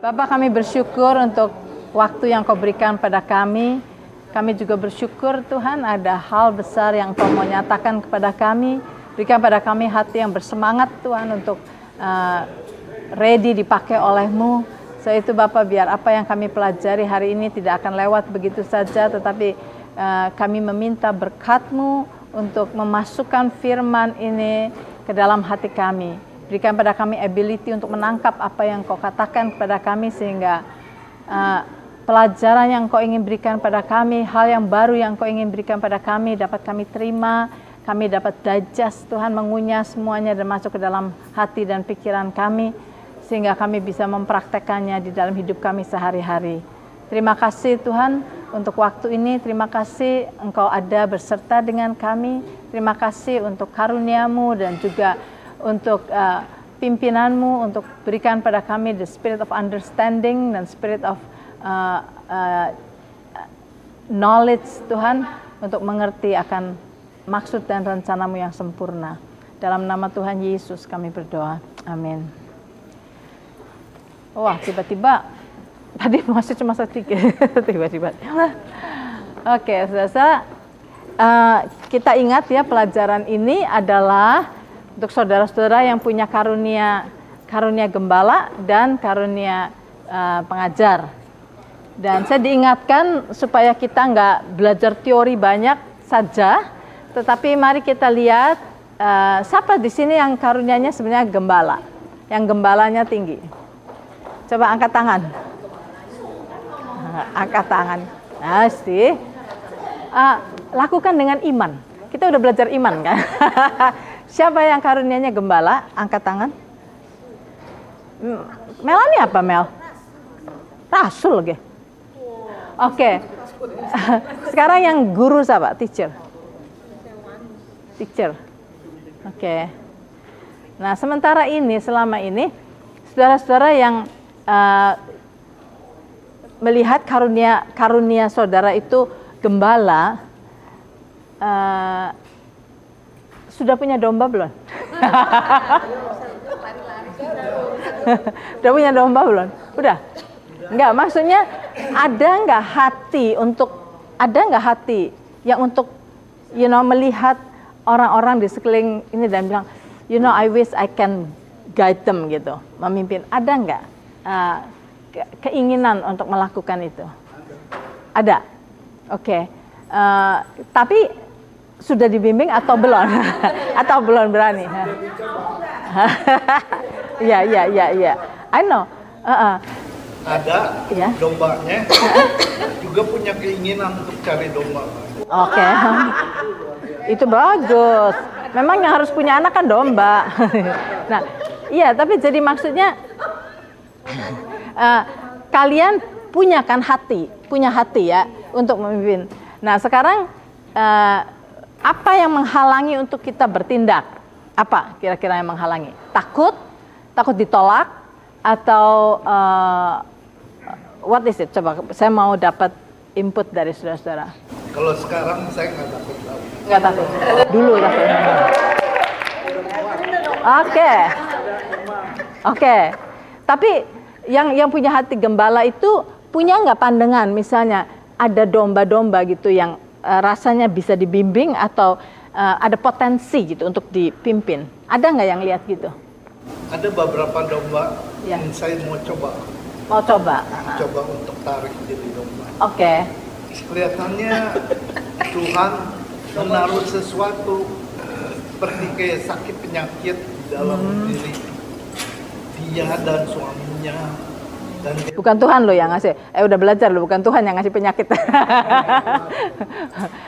Bapa, kami bersyukur untuk waktu yang Kau berikan pada kami. Kami juga bersyukur Tuhan ada hal besar yang Kau mau nyatakan kepada kami. Berikan pada kami hati yang bersemangat Tuhan untuk ready dipakai oleh-Mu. So itu Bapak, biar apa yang kami pelajari hari ini tidak akan lewat begitu saja, tetapi kami meminta berkat-Mu untuk memasukkan firman ini ke dalam hati kami. Berikan pada kami ability untuk menangkap apa yang Kau katakan kepada kami, sehingga pelajaran yang Kau ingin berikan pada kami, hal yang baru yang Kau ingin berikan pada kami, dapat kami terima, kami dapat digest Tuhan, mengunyah semuanya dan masuk ke dalam hati dan pikiran kami, sehingga kami bisa mempraktekannya di dalam hidup kami sehari-hari. Terima kasih Tuhan untuk waktu ini, terima kasih Engkau ada berserta dengan kami, terima kasih untuk karunia-Mu dan juga untuk pimpinan-Mu, untuk berikan pada kami the spirit of understanding dan spirit of knowledge Tuhan, untuk mengerti akan maksud dan rencana-Mu yang sempurna. Dalam nama Tuhan Yesus kami berdoa, amin. Wah, tiba-tiba tadi masih cuma sedikit, tiba-tiba. Oke, saudara, kita ingat ya, pelajaran ini adalah untuk saudara-saudara yang punya karunia gembala dan karunia pengajar. Dan saya diingatkan supaya kita nggak belajar teori banyak saja, tetapi mari kita lihat siapa di sini yang karunianya sebenarnya gembala, yang gembalanya tinggi. Coba angkat tangan. Angkat tangan. Pasti. Lakukan dengan iman. Kita udah belajar iman kan? Siapa yang karunianya gembala? Angkat tangan. Melani apa, Mel? Rasul, oke. Oke. Sekarang yang guru siapa? Teacher. Oke. Nah, sementara ini, selama ini, saudara-saudara yang melihat karunia saudara itu gembala, sudah punya domba belum? Udah punya domba belum? Udah? Enggak, maksudnya ada nggak hati yang untuk melihat orang-orang di sekeliling ini dan bilang, I wish I can guide them gitu, memimpin. Ada nggak keinginan untuk melakukan itu? Ada. Oke. Tapi sudah dibimbing atau belum? Atau belum berani? Iya. I know. Ada ya? Dombanya juga punya keinginan untuk cari domba. Oke. Itu bagus. Memang yang harus punya anak kan domba. Nah, iya, tapi jadi maksudnya kalian punya hati ya untuk memimpin. Nah, sekarang apa yang menghalangi untuk kita bertindak? Apa kira-kira yang menghalangi? Takut ditolak, atau what is it? Coba saya mau dapat input dari saudara-saudara. Kalau sekarang saya nggak takut. Nggak takut. Dulu takut. Oke. Tapi yang punya hati gembala itu punya nggak pandangan, misalnya ada domba-domba gitu yang rasanya bisa dibimbing atau ada potensi gitu untuk dipimpin. Ada nggak yang lihat gitu? Ada beberapa domba yang saya mau coba. Coba untuk tarik jadi domba. Oke. Kelihatannya Tuhan menaruh sesuatu seperti kayak sakit penyakit dalam diri dia dan suaminya. Bukan Tuhan lo yang ngasih. Udah belajar lo, bukan Tuhan yang ngasih penyakit.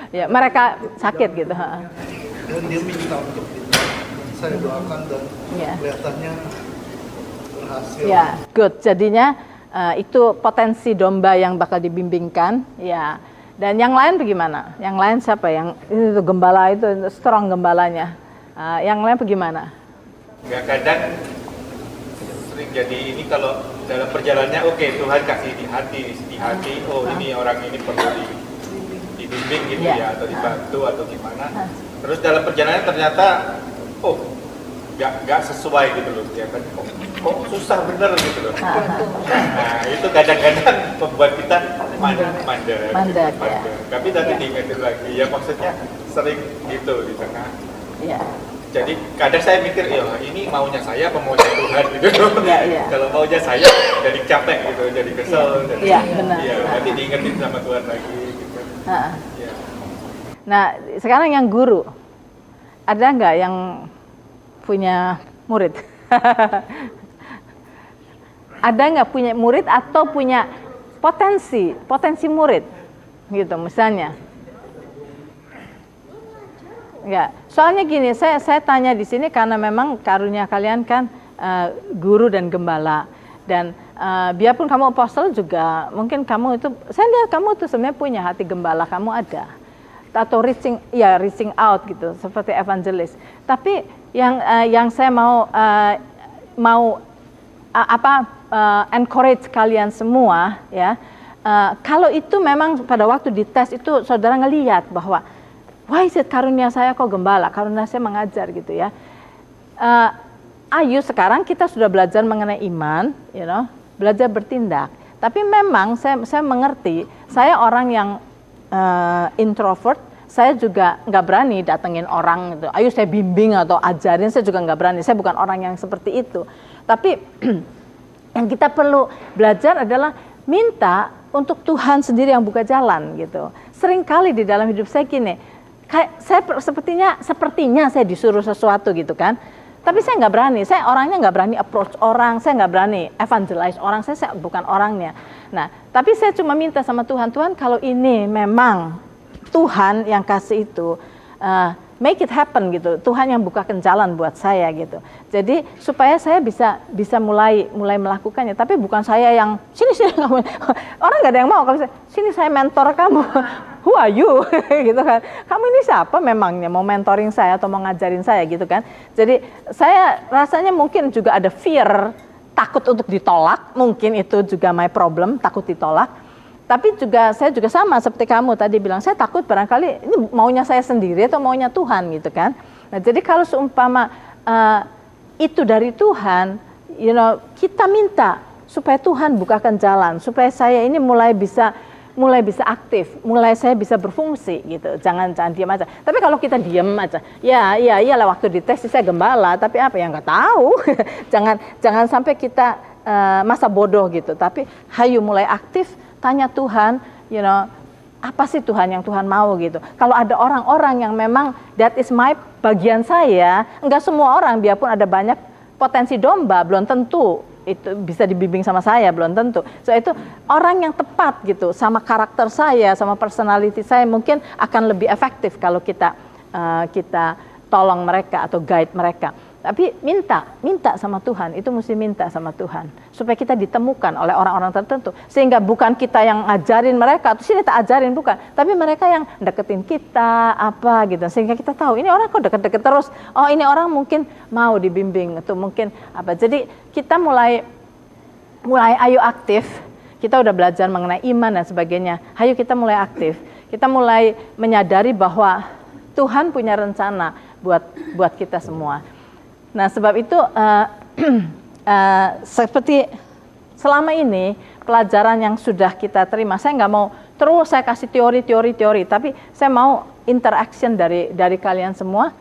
Ya, mereka sakit gitu. Dan dia minta untuk itu. Saya doakan dan kelihatannya berhasil. Ya, good. Jadinya itu potensi domba yang bakal dibimbingkan. Ya. Dan yang lain bagaimana? Yang lain siapa? Yang itu gembala itu strong gembalanya. Yang lain bagaimana? Ya, kadang sering jadi ini kalau dalam perjalanannya Tuhan kasih di hati, ini orang ini perlu dibimbing gitu ya, atau dibantu atau gimana. Terus dalam perjalanan ternyata nggak sesuai gitu loh, ya kan? Kok kok susah bener gitu loh. Nah itu kadang-kadang membuat kita mandek. Ya. Tapi nanti diingetin lagi, ya maksudnya sering gitu di tengah. Ya. Jadi kadang saya mikir, ya ini maunya saya apa maunya Tuhan gitu. Ya. Kalau maunya saya jadi capek gitu, jadi kesel. Iya, benar. Iya, nanti diingetin sama Tuhan lagi gitu. Ya. Nah, sekarang yang guru, ada nggak yang punya murid? Ada nggak punya murid atau punya potensi murid, gitu misalnya? Enggak. Soalnya gini, saya tanya di sini karena memang karunia kalian kan guru dan gembala, dan biarpun kamu apostle juga, mungkin kamu itu, saya lihat kamu itu sebenarnya punya hati gembala, kamu ada, atau reaching out gitu, seperti evangelis. Tapi yang saya mau encourage kalian semua ya, kalau itu memang pada waktu dites itu saudara ngelihat bahwa why is it karunia saya kok gembala, karunia saya mengajar gitu ya. Ayo sekarang kita sudah belajar mengenai iman, belajar bertindak. Tapi memang saya mengerti, saya orang yang introvert, saya juga nggak berani datengin orang gitu. Ayo saya bimbing atau ajarin, saya juga nggak berani. Saya bukan orang yang seperti itu. Tapi yang kita perlu belajar adalah minta untuk Tuhan sendiri yang buka jalan gitu. Seringkali di dalam hidup saya gini, saya sepertinya saya disuruh sesuatu gitu kan, tapi saya nggak berani, saya orangnya nggak berani approach orang, saya nggak berani evangelize orang, saya bukan orangnya. Nah, tapi saya cuma minta sama Tuhan, kalau ini memang Tuhan yang kasih itu, make it happen gitu, Tuhan yang bukakan jalan buat saya gitu. Jadi supaya saya bisa mulai melakukannya, tapi bukan saya yang sini kamu, orang nggak ada yang mau kalau sini saya mentor kamu. Who are you? gitu kan. Kamu ini siapa memangnya mau mentoring saya atau mau ngajarin saya gitu kan. Jadi saya rasanya mungkin juga ada fear, takut untuk ditolak, mungkin itu juga my problem, takut ditolak. Tapi saya juga sama seperti kamu tadi bilang, saya takut barangkali ini maunya saya sendiri atau maunya Tuhan gitu kan. Nah, jadi kalau seumpama itu dari Tuhan, kita minta supaya Tuhan bukakan jalan, supaya saya ini mulai bisa aktif, saya bisa berfungsi gitu. Jangan diam aja. Tapi kalau kita diam aja, iyalah waktu dites saya gembala, tapi apa yang nggak tahu. jangan sampai kita masa bodoh gitu. Tapi hayu mulai aktif, tanya Tuhan, apa sih Tuhan yang Tuhan mau gitu. Kalau ada orang-orang yang memang that is my bagian saya, enggak semua orang, biarpun ada banyak potensi domba, belum tentu itu bisa dibimbing sama saya, belum tentu. So itu orang yang tepat gitu, sama karakter saya, sama personality saya mungkin akan lebih efektif kalau kita tolong mereka atau guide mereka. Tapi minta sama Tuhan, itu mesti minta sama Tuhan supaya kita ditemukan oleh orang-orang tertentu, sehingga bukan kita yang ngajarin mereka atau sini tak ajarin, bukan, tapi mereka yang deketin kita apa gitu, sehingga kita tahu ini orang kok deket-deket terus, oh ini orang mungkin mau dibimbing atau mungkin apa. Jadi kita mulai ayo aktif. Kita udah belajar mengenai iman dan sebagainya, ayo kita mulai aktif, kita mulai menyadari bahwa Tuhan punya rencana buat kita semua. Nah, sebab itu seperti selama ini pelajaran yang sudah kita terima, saya nggak mau terus saya kasih teori, tapi saya mau interaction dari kalian semua.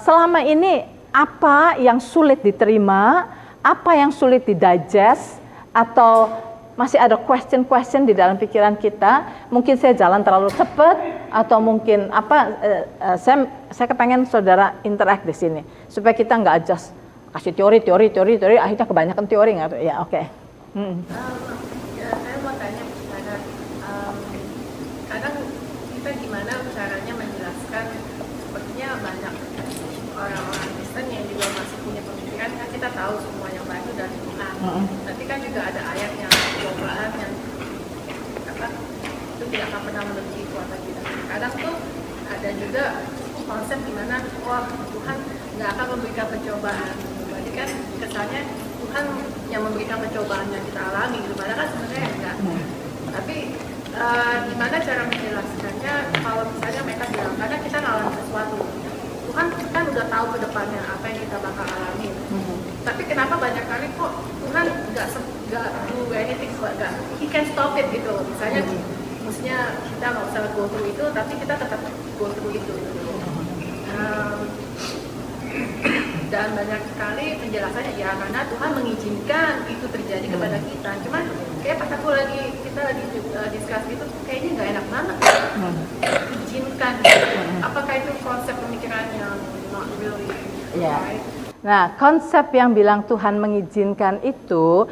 Selama ini apa yang sulit diterima, apa yang sulit didigest, atau masih ada question di dalam pikiran kita, mungkin saya jalan terlalu cepat, atau mungkin saya kepengen saudara interact di sini supaya kita nggak adjust kasih teori akhirnya kebanyakan teori nggak, ya oke. Saya mau tanya kepada kadang kita gimana caranya menjelaskan, sepertinya banyak orang-orang Kristen yang juga masih punya pemikiran kan kita tahu semua yang baik itu dari Tuhan, tapi kan juga ada ayat yang cobaan yang itu tidak akan pernah melebihi kuasa kita. Kadang tuh ada juga konsep dimana Tuhan nggak akan memberikan pencobaan, berarti kan kesannya Tuhan yang memberikan pencobaan yang kita alami gitu, padahal kan sebenarnya enggak. Tapi gimana cara menjelaskannya kalau misalnya mereka bilang karena kita ngalamin sesuatu, Tuhan kan udah tahu ke depannya apa yang kita bakal alami. Tapi kenapa banyak kali kok Tuhan nggak do anything, nggak, He can stop it gitu. Misalnya, maksudnya kita nggak usah go through itu, tapi kita tetap go through itu. Dan banyak sekali penjelasannya ya karena Tuhan mengizinkan itu terjadi kepada kita. Cuman kayak pas aku kita lagi discuss itu kayaknya nggak enak banget. Izinkan. Apakah itu konsep pemikiran yang not really right? Nah, konsep yang bilang Tuhan mengizinkan itu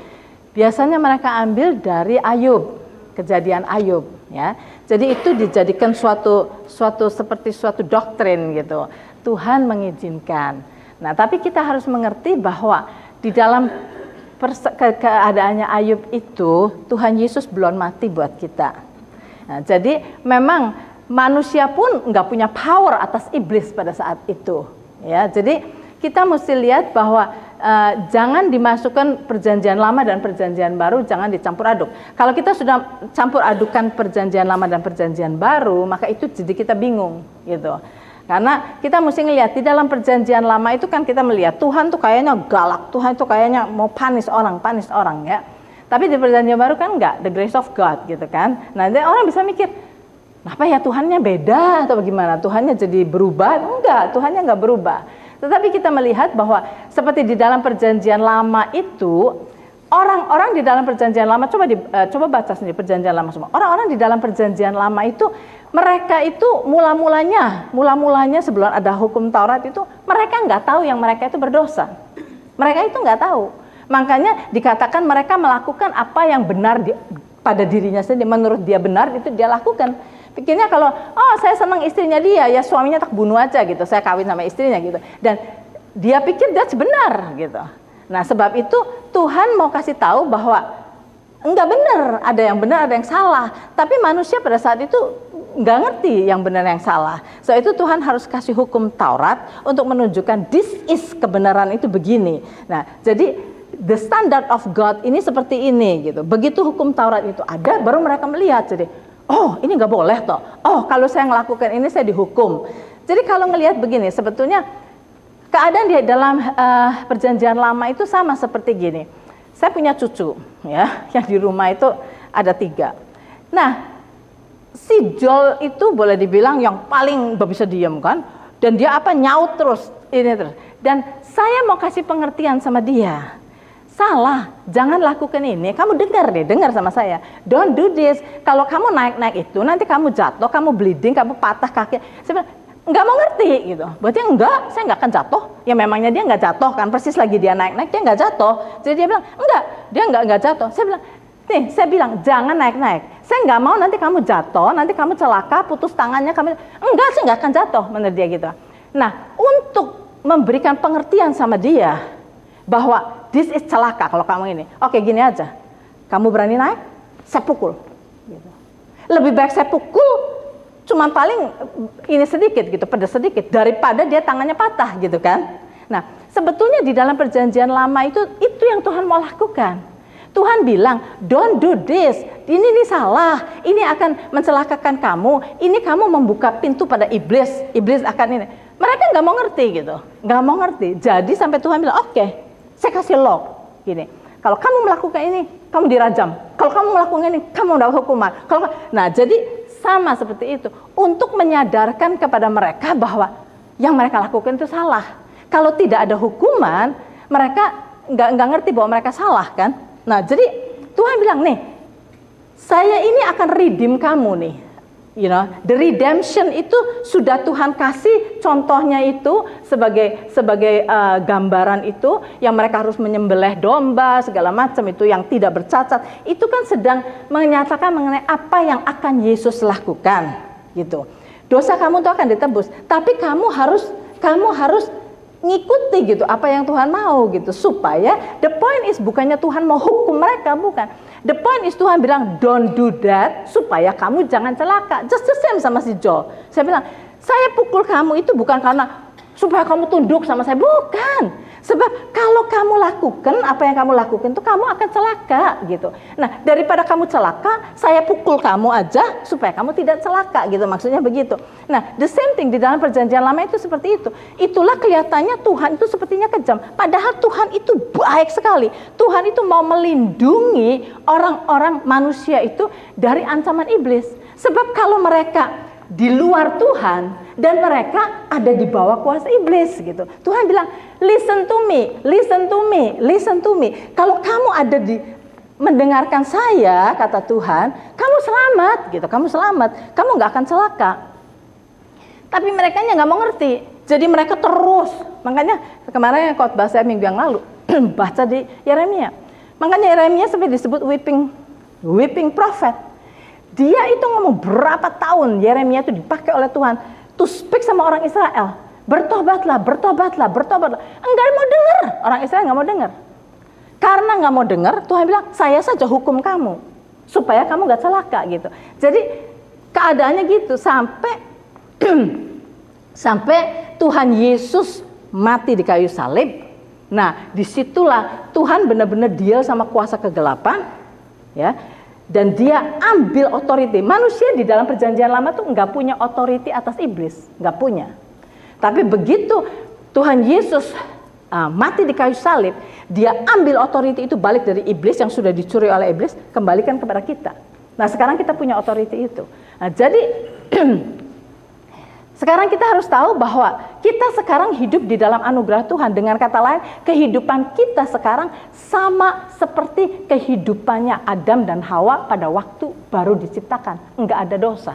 biasanya mereka ambil dari Ayub, kejadian Ayub, ya. Jadi itu dijadikan seperti suatu doktrin gitu. Tuhan mengizinkan. Nah, tapi kita harus mengerti bahwa di dalam keadaannya Ayub itu Tuhan Yesus belum mati buat kita. Nah, jadi memang manusia pun nggak punya power atas iblis pada saat itu, ya. Jadi kita mesti lihat bahwa jangan dimasukkan perjanjian lama dan perjanjian baru, jangan dicampur aduk. Kalau kita sudah campur adukan perjanjian lama dan perjanjian baru, maka itu jadi kita bingung gitu. Karena kita mesti ngelihat di dalam perjanjian lama itu kan kita melihat Tuhan tuh kayaknya galak, Tuhan tuh kayaknya mau panis orang ya. Tapi di perjanjian baru kan enggak, the grace of God gitu kan. Nah, orang bisa mikir, kenapa ya Tuhannya beda atau bagaimana? Tuhannya jadi berubah? Enggak, Tuhannya enggak berubah. Tetapi kita melihat bahwa seperti di dalam perjanjian lama itu, orang-orang di dalam perjanjian lama, coba baca sendiri perjanjian lama semua. Orang-orang di dalam perjanjian lama itu, mereka itu mula-mulanya sebelum ada hukum Taurat itu, mereka nggak tahu yang mereka itu berdosa. Mereka itu nggak tahu. Makanya dikatakan mereka melakukan apa yang benar pada dirinya sendiri, menurut dia benar itu dia lakukan. Pikirnya kalau, saya senang istrinya dia, ya suaminya tak bunuh aja gitu, saya kawin sama istrinya gitu. Dan dia pikir dia benar gitu. Nah, sebab itu Tuhan mau kasih tahu bahwa enggak benar, ada yang benar, ada yang salah. Tapi manusia pada saat itu enggak ngerti yang benar yang salah. So itu Tuhan harus kasih hukum Taurat untuk menunjukkan this is kebenaran itu begini. Nah, jadi the standard of God ini seperti ini gitu. Begitu hukum Taurat itu ada, baru mereka melihat jadi, ini nggak boleh toh. Kalau saya melakukan ini saya dihukum. Jadi kalau ngelihat begini, sebetulnya keadaan di dalam perjanjian lama itu sama seperti gini. Saya punya cucu, ya, yang di rumah itu ada 3. Nah, si Joel itu boleh dibilang yang paling nggak bisa diem kan, dan dia nyaut terus ini terus. Dan saya mau kasih pengertian sama dia. Salah, jangan lakukan ini. Kamu dengar sama saya. Don't do this. Kalau kamu naik-naik itu, nanti kamu jatuh, kamu bleeding, kamu patah kaki. Saya bilang, nggak mau ngerti gitu. Berarti enggak, saya nggak akan jatuh. Ya memangnya dia nggak jatuh kan, persis lagi dia naik-naik, dia nggak jatuh. Jadi dia bilang, enggak, dia nggak jatuh. Saya bilang, jangan naik-naik. Saya nggak mau nanti kamu jatuh, nanti kamu celaka, putus tangannya, enggak, saya nggak akan jatuh, menurut dia gitu. Nah, untuk memberikan pengertian sama dia, bahwa this is celaka kalau kamu ini. Oke, gini aja. Kamu berani naik? Saya pukul. Gitu. Lebih baik saya pukul, cuma paling ini sedikit gitu, pedas sedikit, daripada dia tangannya patah gitu kan. Nah, sebetulnya di dalam perjanjian lama itu yang Tuhan mau lakukan. Tuhan bilang, don't do this. Ini salah. Ini akan mencelakakan kamu. Ini kamu membuka pintu pada iblis. Iblis akan ini. Mereka nggak mau ngerti gitu. Nggak mau ngerti. Jadi sampai Tuhan bilang, oke. Saya kasih law, gini. Kalau kamu melakukan ini, kamu dirajam. Kalau kamu melakukan ini, kamu mendapat hukuman. Nah, jadi sama seperti itu. Untuk menyadarkan kepada mereka bahwa yang mereka lakukan itu salah. Kalau tidak ada hukuman, mereka nggak ngerti bahwa mereka salah kan. Nah, jadi Tuhan bilang nih, saya ini akan redeem kamu nih. You know, the redemption itu sudah Tuhan kasih contohnya itu sebagai gambaran itu yang mereka harus menyembelih domba segala macam itu yang tidak bercacat. Itu kan sedang menyatakan mengenai apa yang akan Yesus lakukan gitu. Dosa kamu itu akan ditebus, tapi kamu harus ngikuti gitu apa yang Tuhan mau gitu, supaya the point is bukannya Tuhan mau hukum mereka, bukan. The point is Tuhan bilang don't do that supaya kamu jangan celaka. Just the same sama si Joel. Saya bilang, saya pukul kamu itu bukan karena supaya kamu tunduk sama saya, bukan. Sebab kalau kamu lakukan apa yang kamu lakukan itu kamu akan celaka gitu. Nah, daripada kamu celaka, saya pukul kamu aja supaya kamu tidak celaka gitu. Maksudnya begitu. Nah, the same thing di dalam perjanjian lama itu seperti itu. Itulah kelihatannya Tuhan itu sepertinya kejam. Padahal Tuhan itu baik sekali. Tuhan itu mau melindungi orang-orang manusia itu dari ancaman iblis. Sebab kalau mereka di luar Tuhan dan mereka ada di bawah kuasa iblis gitu. Tuhan bilang, listen to me, listen to me, listen to me. Kalau kamu ada di mendengarkan saya, kata Tuhan, kamu selamat gitu, kamu selamat, kamu nggak akan celaka. Tapi mereka nggak mau ngerti, jadi mereka terus. Makanya kemarin khotbah saya minggu yang lalu baca di Yeremia. Makanya Yeremia sampai disebut weeping prophet. Dia itu ngomong berapa tahun Yeremia itu dipakai oleh Tuhan to speak sama orang Israel. Bertobatlah, bertobatlah, bertobatlah. Enggak mau dengar, orang Israel nggak mau dengar. Karena nggak mau dengar, Tuhan bilang, saya saja hukum kamu supaya kamu nggak celaka gitu. Jadi keadaannya gitu sampai sampai Tuhan Yesus mati di kayu salib. Nah, disitulah Tuhan benar-benar deal sama kuasa kegelapan, ya. Dan dia ambil otoriti. Manusia di dalam perjanjian lama tuh nggak punya otoriti atas iblis, nggak punya. Tapi begitu Tuhan Yesus mati di kayu salib, dia ambil otoriti itu balik dari iblis yang sudah dicuri oleh iblis, kembalikan kepada kita. Nah, sekarang kita punya otoriti itu. Nah, jadi sekarang kita harus tahu bahwa kita sekarang hidup di dalam anugerah Tuhan. Dengan kata lain, kehidupan kita sekarang sama seperti kehidupannya Adam dan Hawa pada waktu baru diciptakan. Enggak ada dosa.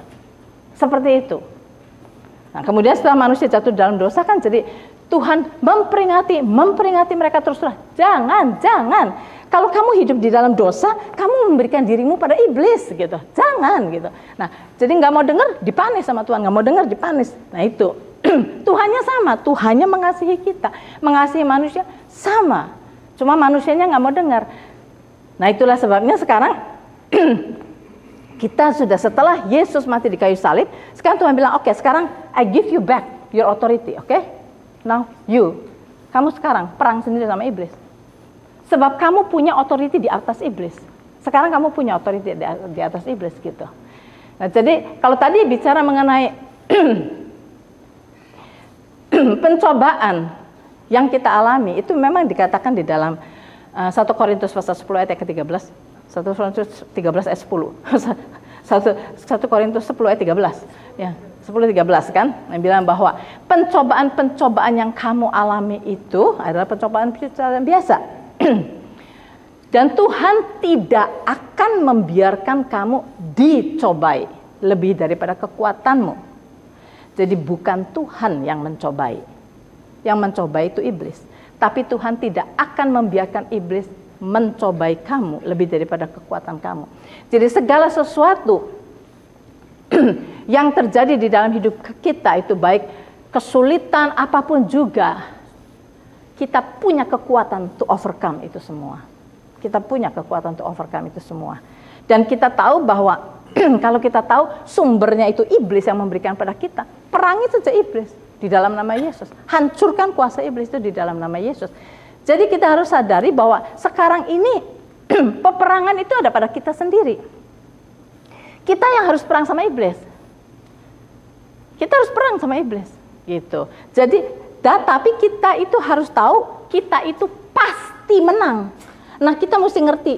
Seperti itu. Nah, kemudian setelah manusia jatuh dalam dosa kan jadi Tuhan memperingati mereka terus-terus. Jangan. Kalau kamu hidup di dalam dosa, kamu memberikan dirimu pada iblis gitu. Jangan gitu. Nah, jadi nggak mau dengar, dipanis sama Tuhan. Nggak mau dengar, dipanis. Nah itu. Tuhannya sama. Tuhannya mengasihi kita. Mengasihi manusia sama. Cuma manusianya nggak mau dengar. Nah itulah sebabnya sekarang kita sudah setelah Yesus mati di kayu salib, sekarang Tuhan bilang, oke, sekarang I give you back your authority, oke? Now kamu sekarang perang sendiri sama iblis. Sebab kamu punya otoriti di atas iblis. Sekarang kamu punya otoriti di atas iblis gitu. Nah, jadi kalau tadi bicara mengenai pencobaan yang kita alami, itu memang dikatakan di dalam 1 Korintus pasal 10 ayat ke-13. 1 Korintus 13 ayat 10. 1 Korintus 10 ayat 13. Ya, 10-13 kan, yang bilang bahwa pencobaan-pencobaan yang kamu alami itu adalah pencobaan biasa. Dan Tuhan tidak akan membiarkan kamu dicobai lebih daripada kekuatanmu. Jadi bukan Tuhan yang mencobai. Yang mencobai itu iblis. Tapi Tuhan tidak akan membiarkan iblis mencobai kamu lebih daripada kekuatan kamu. Jadi segala sesuatu yang terjadi di dalam hidup kita itu baik kesulitan apapun juga, kita punya kekuatan to overcome itu semua. Kita punya kekuatan to overcome itu semua. Dan kita tahu bahwa kalau kita tahu sumbernya itu iblis yang memberikan pada kita, perangi saja iblis di dalam nama Yesus. Hancurkan kuasa iblis itu di dalam nama Yesus. Jadi kita harus sadari bahwa sekarang ini peperangan itu ada pada kita sendiri. Kita yang harus perang sama iblis. Kita harus perang sama iblis, gitu. Jadi, tapi kita itu harus tahu kita itu pasti menang. Nah, kita mesti ngerti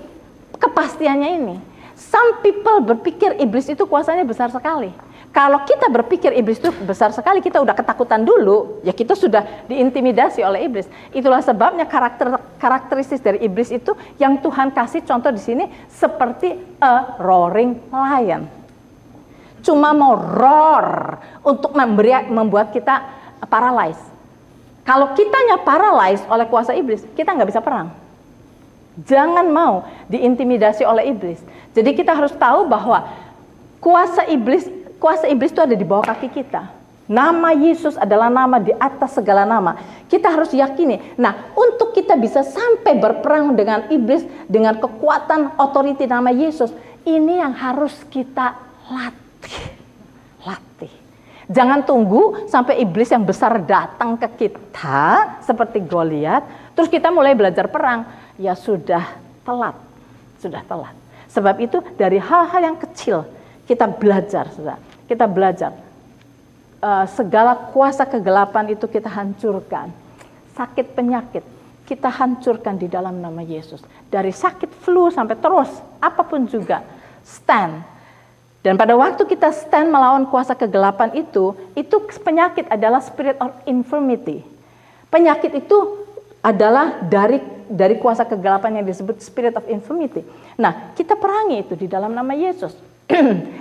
kepastiannya ini. Some people berpikir iblis itu kuasanya besar sekali. Kalau kita berpikir iblis itu besar sekali, kita udah ketakutan dulu, ya kita sudah diintimidasi oleh iblis. Itulah sebabnya karakteristik dari iblis itu yang Tuhan kasih contoh di sini seperti a roaring lion. Cuma mau roar untuk membuat kita paralyzed. Kalau kitanya paralyzed oleh kuasa iblis, kita nggak bisa perang. Jangan mau diintimidasi oleh iblis. Jadi kita harus tahu bahwa kuasa iblis itu ada di bawah kaki kita. Nama Yesus adalah nama di atas segala nama. Kita harus yakini. Nah, untuk kita bisa sampai berperang dengan iblis dengan kekuatan otoriti nama Yesus, ini yang harus kita latih. Jangan tunggu sampai iblis yang besar datang ke kita seperti Goliat, Terus kita mulai belajar perang, ya sudah telat. Sebab itu dari hal-hal yang kecil kita belajar, saudara. Kita belajar. Segala kuasa kegelapan itu kita hancurkan. Sakit penyakit kita hancurkan di dalam nama Yesus. Dari sakit flu sampai terus, apapun juga, stand. Dan pada waktu kita stand melawan kuasa kegelapan itu penyakit adalah spirit of infirmity. Penyakit itu adalah dari kuasa kegelapan yang disebut spirit of infirmity. Nah, kita perangi itu di dalam nama Yesus.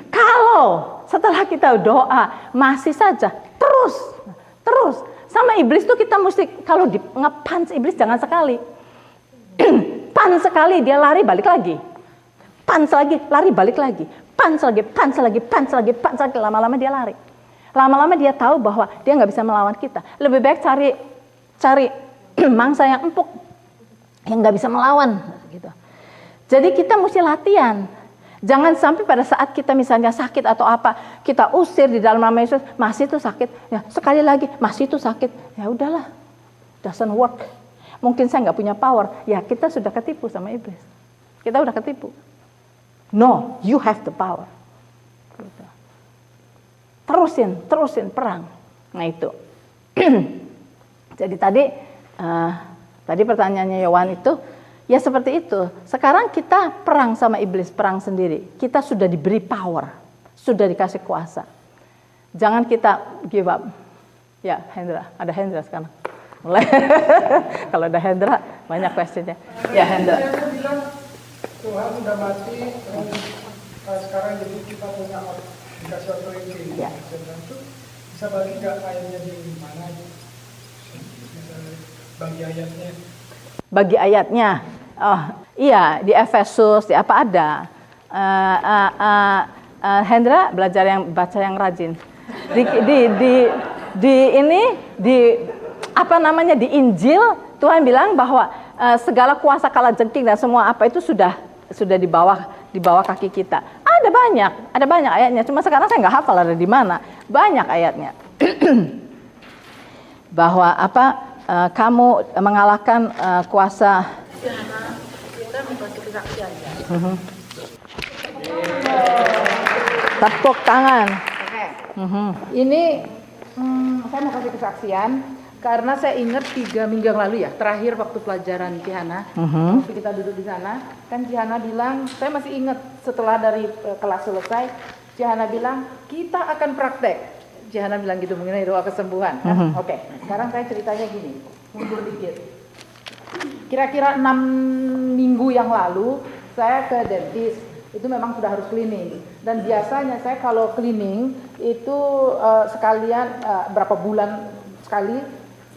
Kalau setelah kita doa masih saja terus sama iblis tuh kita mesti, kalau nge-punch iblis jangan sekali. Punch sekali dia lari balik lagi. Punch lagi lari balik lagi. Punch lagi, lama-lama dia lari. Lama-lama dia tahu bahwa dia nggak bisa melawan kita. Lebih baik cari mangsa yang empuk, yang nggak bisa melawan gitu. Jadi kita mesti latihan. Jangan sampai pada saat kita misalnya sakit atau apa, kita usir di dalam nama Yesus, masih itu sakit, ya sekali lagi masih itu sakit, ya udahlah, doesn't work. Mungkin saya nggak punya power, ya kita sudah ketipu sama iblis. Kita udah ketipu. No, you have the power. Gitu. Terusin perang. Nah itu. Jadi tadi pertanyaannya Yowan itu, ya seperti itu. Sekarang kita perang sama iblis, perang sendiri. Kita sudah diberi power, sudah dikasih kuasa. Jangan kita give up. Ya, Hendra, ada Hendra sekarang. Mulai. Kalau ada Hendra, banyak questionnya. Ya, Hendra. Saya bilang Tuhan udah mati, sekarang jadi kita punya dikasih otoriti. Ya. Itu bisa bagi nggak ayatnya di mana? Bagi ayatnya. Bagi ayatnya, oh iya di Efesus, di apa ada. Hendra baca yang rajin. Di Injil Tuhan bilang bahwa segala kuasa kalajengking dan semua apa itu sudah di bawah kaki kita. Ada banyak ayatnya. Cuma sekarang saya nggak hafal ada di mana. Banyak ayatnya. Bahwa kamu mengalahkan kuasa. Kita membantu kesaksian. Tepuk tangan. Oke. Ini saya mau kasih kesaksian karena saya ingat 3 minggu yang lalu ya, terakhir waktu pelajaran Cihana, waktu kita duduk di sana, kan Cihana bilang, saya masih ingat setelah dari kelas selesai, Cihana bilang kita akan praktek. Cihana bilang gitu mengenai doa kesembuhan. Kan? Oke, sekarang saya ceritanya gini, mundur dikit. Kira-kira 6 minggu yang lalu saya ke dentist. Itu memang sudah harus cleaning, dan biasanya saya kalau cleaning itu sekalian berapa bulan sekali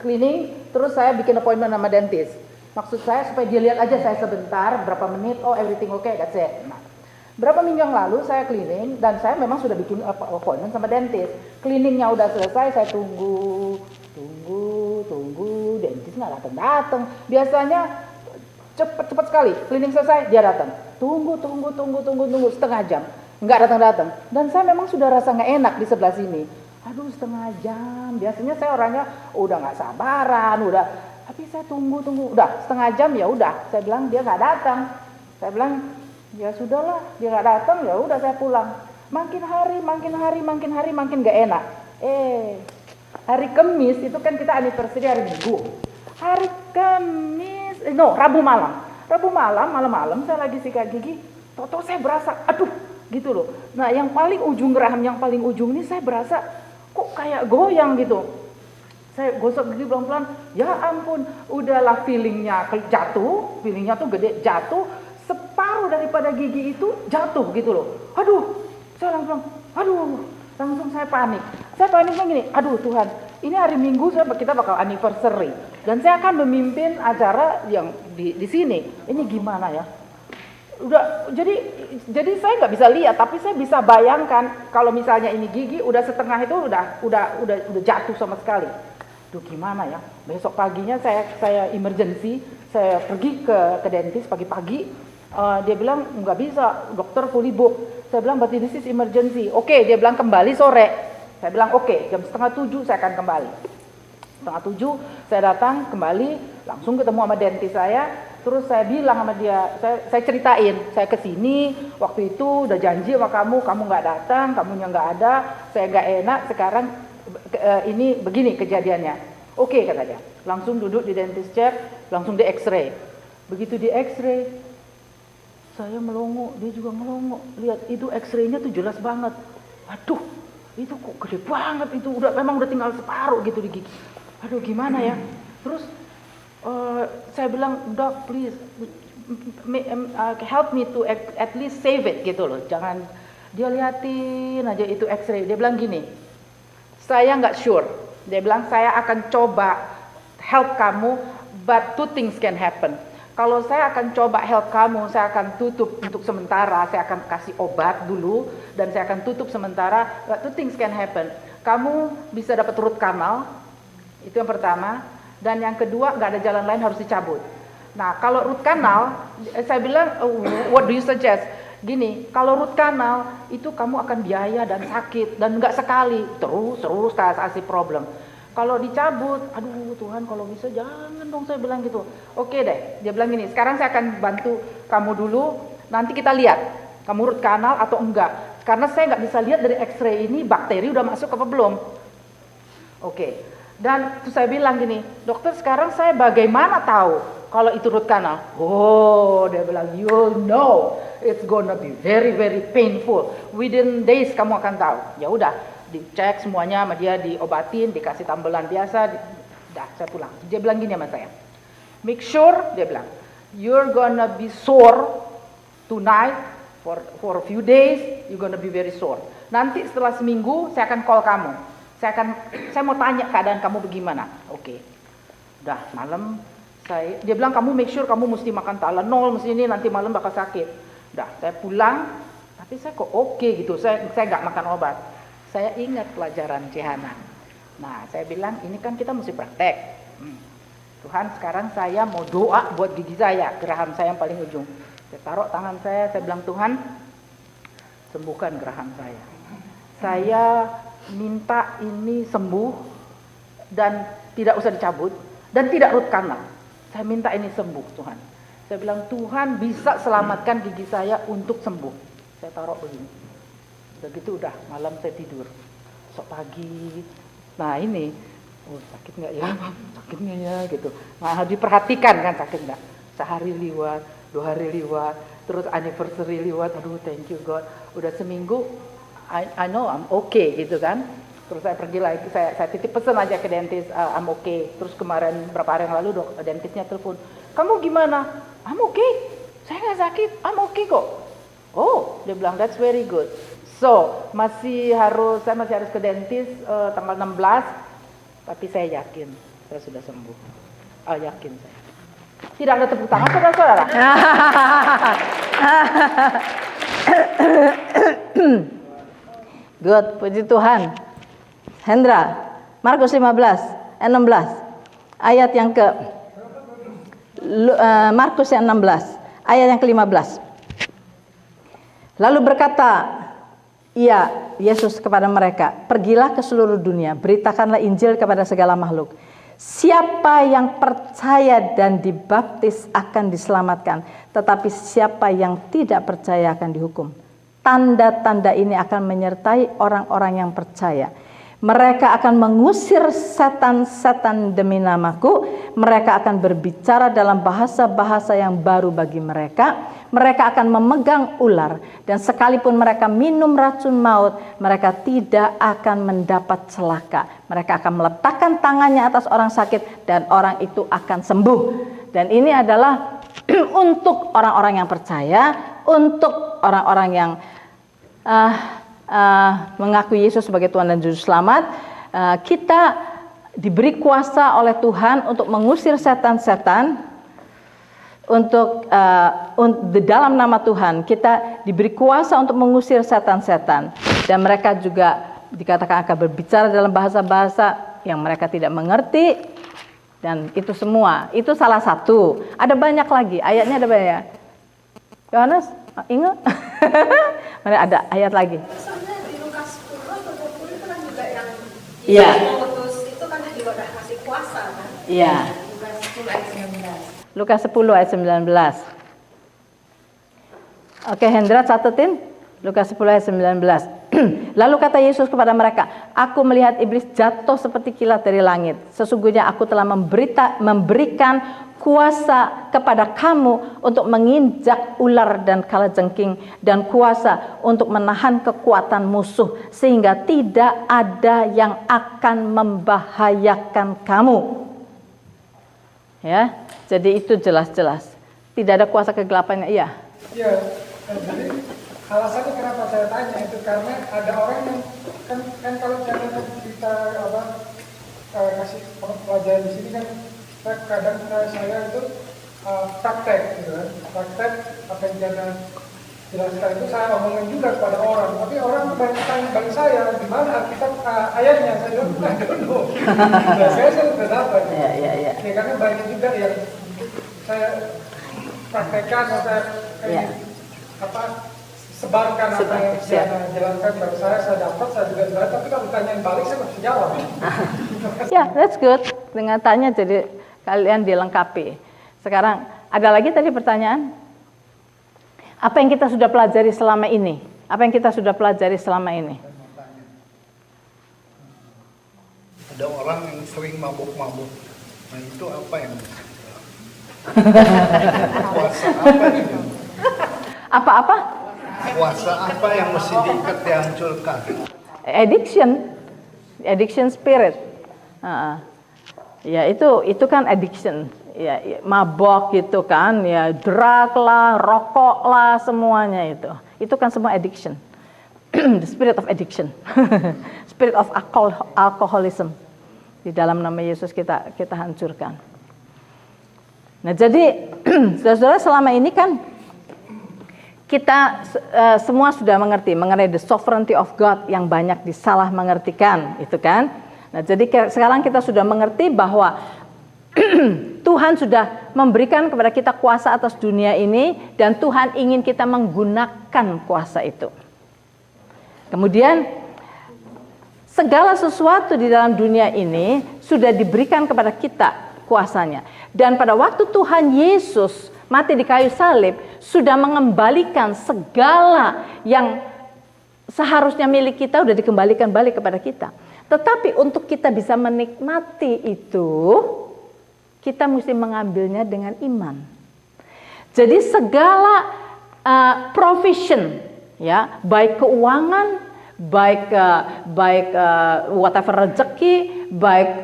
cleaning, terus saya bikin appointment sama dentist. Maksud saya supaya dia lihat aja saya sebentar berapa menit, oh everything okay, that's it. Nah, berapa minggu yang lalu saya cleaning dan saya memang sudah bikin appointment sama dentist. Cleaningnya udah selesai, saya tunggu, dentist nggak datang. Biasanya cepat sekali, cleaning selesai dia datang. Tunggu setengah jam, nggak datang. Dan saya memang sudah rasa nggak enak di sebelah sini. Aduh, setengah jam. Biasanya saya orangnya udah nggak sabaran, tapi saya tunggu, udah setengah jam ya udah. Saya bilang dia nggak datang. Saya bilang ya sudahlah, dia nggak datang ya udah saya pulang. Makin hari makin nggak enak. Hari Kamis itu kan kita anniversary hari Minggu. Hari Kamis, Rabu malam saya lagi sikat gigi, toto saya berasa, aduh, gitu loh. Nah, yang paling ujung geraham, yang paling ujung ini saya berasa kok kayak goyang gitu. Saya gosok gigi pelan-pelan, ya ampun, udahlah feelingnya jatuh, feelingnya tuh gede jatuh, separuh daripada gigi itu jatuh gitu loh. Saya langsung saya panik. Saya paniknya gini, aduh Tuhan, ini hari Minggu kita bakal anniversary dan saya akan memimpin acara yang di sini. Ini gimana ya? Jadi saya nggak bisa lihat, tapi saya bisa bayangkan kalau misalnya ini gigi udah setengah itu udah jatuh sama sekali. Duh gimana ya? Besok paginya saya emergency, saya pergi ke dentist pagi-pagi. Dia bilang nggak bisa, dokter fully book. Saya bilang berarti this is emergency. Oke, dia bilang kembali sore. Saya bilang oke, jam 6:30 saya akan kembali. 6:30 saya datang kembali, langsung ketemu sama dentist saya. Terus saya bilang sama dia, saya ceritain, saya kesini waktu itu udah janji sama kamu nggak datang, kamunya nggak ada, saya nggak enak, sekarang ini begini kejadiannya. Oke, kata dia. Langsung duduk di dentist chair, langsung di X-ray. Begitu di X-ray, saya melongo, dia juga melongo. Lihat itu X-ray-nya tuh jelas banget. Aduh, itu kok gede banget itu, memang udah tinggal separuh gitu di gigi. Aduh, gimana ya? Terus saya bilang, "Dok, please help me to at least save it," gitu loh. Jangan dia liatin aja itu X-ray. Dia bilang gini, "Saya nggak sure." Dia bilang, "Saya akan coba help kamu, but two things can happen. Kalau saya akan coba help kamu, saya akan tutup untuk sementara, saya akan kasih obat dulu, dan saya akan tutup sementara, but two things can happen. Kamu bisa dapat root canal, itu yang pertama. Dan yang kedua, nggak ada jalan lain, harus dicabut. Nah, kalau root canal, saya bilang, what do you suggest? Gini, kalau root canal, itu kamu akan biaya dan sakit, dan nggak sekali, terus kasih problem. Kalau dicabut, aduh Tuhan kalau bisa jangan dong, saya bilang gitu. Oke deh, dia bilang gini, sekarang saya akan bantu kamu dulu, nanti kita lihat, kamu root canal atau enggak. Karena saya nggak bisa lihat dari X-ray ini, bakteri udah masuk apa belum. Oke. Dan terus saya bilang gini, "Dokter, sekarang saya bagaimana tahu kalau itu root canal?" Oh, dia bilang, "You know, it's gonna be very very painful. Within days kamu akan tahu." Ya udah, dicek semuanya sama dia, diobatin, dikasih tambelan biasa. Dah, saya pulang. Dia bilang gini sama saya, "Make sure," dia bilang, "you're gonna be sore tonight for a few days. You're gonna be very sore. Nanti setelah seminggu saya akan call kamu. Saya mau tanya keadaan kamu bagaimana." Oke. Udah malam dia bilang, "Kamu make sure kamu mesti makan Tylenol, mesti ini, nanti malam bakal sakit." Udah, saya pulang, tapi saya kok oke gitu. Saya nggak makan obat. Saya ingat pelajaran Cihana. Nah, saya bilang, ini kan kita mesti praktek. Tuhan, sekarang saya mau doa buat gigi saya, geraham saya yang paling ujung. Saya taruh tangan saya bilang, "Tuhan, sembuhkan geraham saya. Saya minta ini sembuh dan tidak usah dicabut dan tidak root canal. Saya minta ini sembuh, Tuhan." Saya bilang, "Tuhan bisa selamatkan gigi saya untuk sembuh." Saya taruh begini. Begitu udah malam saya tidur. Besok pagi, nah ini, sakit nggak ya? Sakit nggak ya? Gitu. Nah, harus diperhatikan kan sakit nggak? Sehari liwat, 2 hari liwat, terus anniversary liwat. Aduh, thank you God. Udah seminggu. I know I'm okay gitu kan. Terus saya pergi lagi, saya titip pesan aja ke dentist, I'm okay. Terus kemarin berapa hari yang lalu dentisnya telepon, "Kamu gimana?" "I'm okay, saya nggak sakit, I'm okay kok." Oh, dia bilang, "That's very good." So saya masih harus ke dentist tanggal 16, tapi saya yakin saya sudah sembuh. Yakin saya. Tidak ada tepuk tangan, saudara-saudara. Good, puji Tuhan. Hendra, Markus 15, 16. Ayat yang ke Markus yang 16, ayat yang ke-15. Lalu berkata Yesus kepada mereka, "Pergilah ke seluruh dunia, beritakanlah Injil kepada segala makhluk. Siapa yang percaya dan dibaptis akan diselamatkan, tetapi siapa yang tidak percaya akan dihukum. Tanda-tanda ini akan menyertai orang-orang yang percaya. Mereka akan mengusir setan-setan demi namaku. Mereka akan berbicara dalam bahasa-bahasa yang baru bagi mereka. Mereka akan memegang ular. Dan sekalipun mereka minum racun maut, mereka tidak akan mendapat celaka. Mereka akan meletakkan tangannya atas orang sakit dan orang itu akan sembuh." Dan ini adalah untuk orang-orang yang percaya, untuk orang-orang yang mengakui Yesus sebagai Tuhan dan Juru Selamat. Kita diberi kuasa oleh Tuhan untuk mengusir setan-setan. Untuk di dalam nama Tuhan kita diberi kuasa untuk mengusir setan-setan, dan mereka juga dikatakan akan berbicara dalam bahasa-bahasa yang mereka tidak mengerti. Dan itu semua, itu salah satu. Ada banyak lagi, ayatnya ada banyak. Yohanes, ingat? Mana ada ayat lagi? Soalnya di Lukas 10 atau 20 itu kan juga yang Iya. mengutus itu kan juga udah kasih kuasa Iya. Lukas 10 ayat 19. Oke, Hendra catetin Lukas 10 ayat 19. Lalu kata Yesus kepada mereka, aku melihat iblis jatuh seperti kilat dari langit. Sesungguhnya aku telah memberikan kuasa kepada kamu untuk menginjak ular dan kalajengking, dan kuasa untuk menahan kekuatan musuh, sehingga tidak ada yang akan membahayakan kamu. Ya, jadi itu jelas-jelas. Tidak ada kuasa kegelapannya, iya. Iya, jadi alasannya kenapa saya tanya itu karena ada orang yang kan kalau kita kasih pelajaran di sini kan kadang saya itu praktek gitu kan, praktek apa yang Jana jelaskan itu saya omongin juga kepada orang, tapi orang banyak tanya bagi saya di mana Alkitab ayatnya, saya bilang I don't know. Nah, saya sudah dapat. Ya, karena banyak juga yang saya praktekkan atau saya sebarkan apa yang saya jelaskan kepada saya dapat, saya juga jelaskan, tapi kalau ditanyain balik saya nggak bisa jawab. Ya, that's good. Dengan tanya jadi kalian dilengkapi. Sekarang ada lagi tadi pertanyaan? Apa yang kita sudah pelajari selama ini? Apa yang kita sudah pelajari selama ini? Ada orang yang sering mabuk-mabuk. Nah itu apa yang kuasa apa itu? Apa-apa? Kuasa apa yang mesti diikat dihancurkan? Addiction spirit. Ya itu kan addiction. Ya, mabok gitu kan, ya drug lah, rokok lah, semuanya itu. Itu kan semua addiction. The spirit of addiction. Spirit of alcoholism. Di dalam nama Yesus kita hancurkan. Nah, jadi saudara selama ini kan kita semua sudah mengerti mengenai the sovereignty of God yang banyak disalah mengertikan, itu kan. Nah, jadi sekarang kita sudah mengerti bahwa Tuhan sudah memberikan kepada kita kuasa atas dunia ini, dan Tuhan ingin kita menggunakan kuasa itu. Kemudian segala sesuatu di dalam dunia ini sudah diberikan kepada kita kuasanya. Dan pada waktu Tuhan Yesus mati di kayu salib, sudah mengembalikan segala yang seharusnya milik kita, sudah dikembalikan balik kepada kita. Tetapi untuk kita bisa menikmati itu, kita mesti mengambilnya dengan iman. Jadi segala provision, ya, baik keuangan, baik whatever rezeki, baik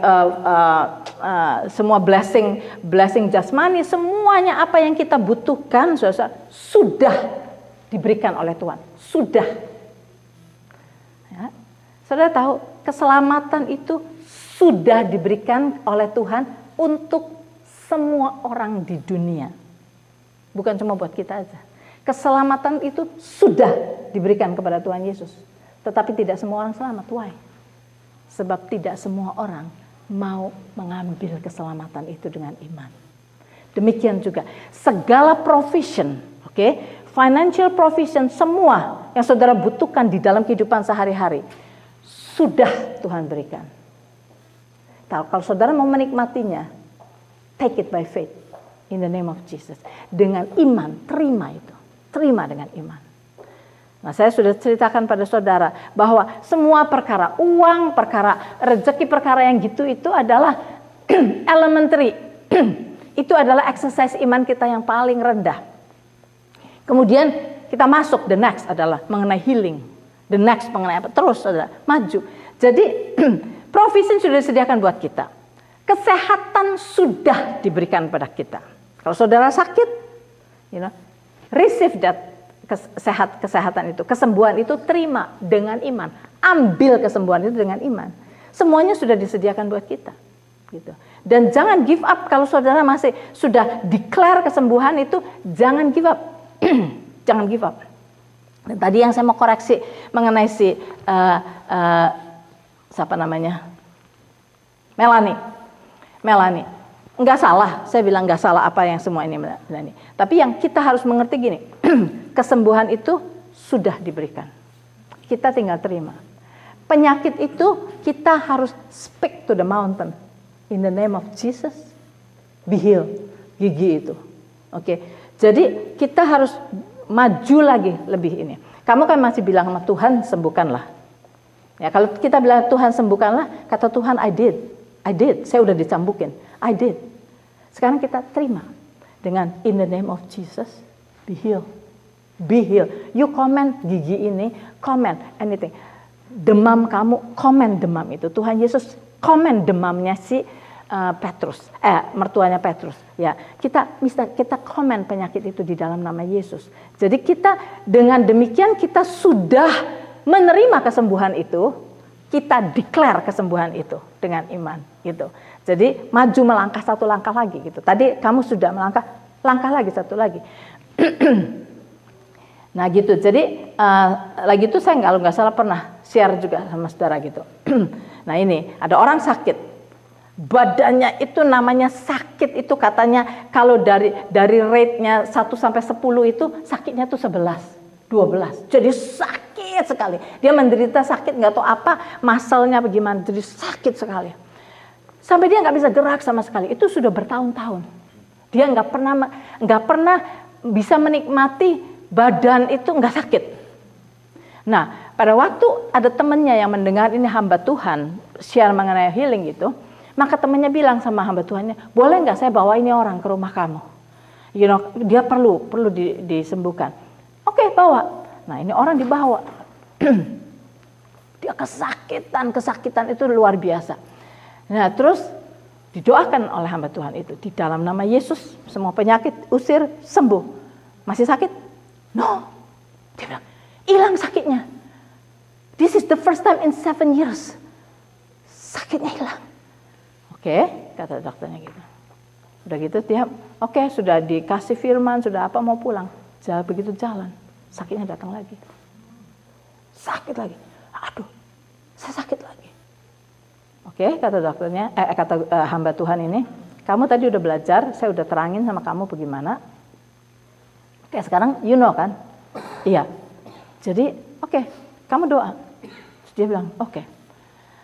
semua blessing jasmani, semuanya apa yang kita butuhkan sudah diberikan oleh Tuhan, sudah. Ya. Saudara tahu keselamatan itu sudah diberikan oleh Tuhan untuk semua orang di dunia, bukan cuma buat kita aja. Keselamatan itu sudah diberikan kepada Tuhan Yesus, tetapi tidak semua orang selamat. Why? Sebab tidak semua orang mau mengambil keselamatan itu dengan iman. Demikian juga segala provision, financial provision, semua yang saudara butuhkan di dalam kehidupan sehari-hari sudah Tuhan berikan. Kalau saudara mau menikmatinya, take it by faith in the name of Jesus. Dengan iman, terima itu. Terima dengan iman. Nah, saya sudah ceritakan pada saudara bahwa semua perkara, uang, perkara rezeki, perkara yang gitu itu adalah elementary. Itu adalah exercise iman kita yang paling rendah. Kemudian kita masuk, the next adalah mengenai healing. The next mengenai apa? Terus saudara, maju. Jadi provision sudah disediakan buat kita. Kesehatan sudah diberikan pada kita. Kalau saudara sakit, receive that kesehatan itu, kesembuhan itu, terima dengan iman. Ambil kesembuhan itu dengan iman. Semuanya sudah disediakan buat kita. Gitu. Dan jangan give up kalau saudara masih sudah declare kesembuhan itu, jangan give up. Jangan give up. Dan tadi yang saya mau koreksi mengenai siapa namanya? Melanie. Enggak salah, saya bilang enggak salah apa yang semua ini Melanie. Tapi yang kita harus mengerti gini, kesembuhan itu sudah diberikan. Kita tinggal terima. Penyakit itu kita harus speak to the mountain. In the name of Jesus, be healed. Gigi itu. Oke. Jadi kita harus maju lagi lebih ini. Kamu kan masih bilang sama Tuhan, sembuhkanlah. Ya, kalau kita bilang Tuhan sembuhkanlah, kata Tuhan, I did. Saya udah dicambukin. I did. Sekarang kita terima dengan in the name of Jesus, be healed. Be healed. You comment gigi ini, comment anything. Demam kamu, comment demam itu. Tuhan Yesus comment demamnya si mertuanya Petrus. Ya, kita komen penyakit itu di dalam nama Yesus. Jadi kita dengan demikian kita sudah menerima kesembuhan itu, kita declare kesembuhan itu dengan iman gitu. Jadi maju melangkah satu langkah lagi gitu. Tadi kamu sudah melangkah, langkah lagi satu lagi. Nah gitu. Jadi lagi itu saya nggak salah pernah share juga sama saudara gitu. Nah ini ada orang sakit. Badannya itu namanya sakit itu katanya kalau dari rate-nya 1 sampai 10 itu sakitnya tuh 11, 12. Jadi sakit sekali. Dia menderita sakit nggak tahu apa, muscle-nya bagaimana, jadi sakit sekali. Sampai dia nggak bisa gerak sama sekali. Itu sudah bertahun-tahun. Dia nggak pernah bisa menikmati badan itu nggak sakit. Nah, pada waktu ada temannya yang mendengar ini hamba Tuhan share mengenai healing itu, maka temannya bilang sama hamba Tuhannya, boleh nggak saya bawa ini orang ke rumah kamu? You know, dia perlu disembuhkan. Oke, bawa. Nah ini orang dibawa. Dia kesakitan itu luar biasa. Nah terus didoakan oleh hamba Tuhan itu. Di dalam nama Yesus, semua penyakit usir, sembuh. Masih sakit? No. Dia bilang, hilang sakitnya. This is the first time in 7 years. Sakitnya hilang. Oke, kata dokternya gitu. Udah gitu dia, oke, sudah dikasih firman, sudah apa mau pulang. Begitu jalan, sakitnya datang lagi. Sakit lagi. Aduh, saya sakit lagi. Oke, kata dokternya, kata hamba Tuhan ini, kamu tadi udah belajar, saya udah terangin sama kamu bagaimana. Oke, sekarang you know kan? Iya. Jadi, oke, kamu doa. Terus dia bilang, oke.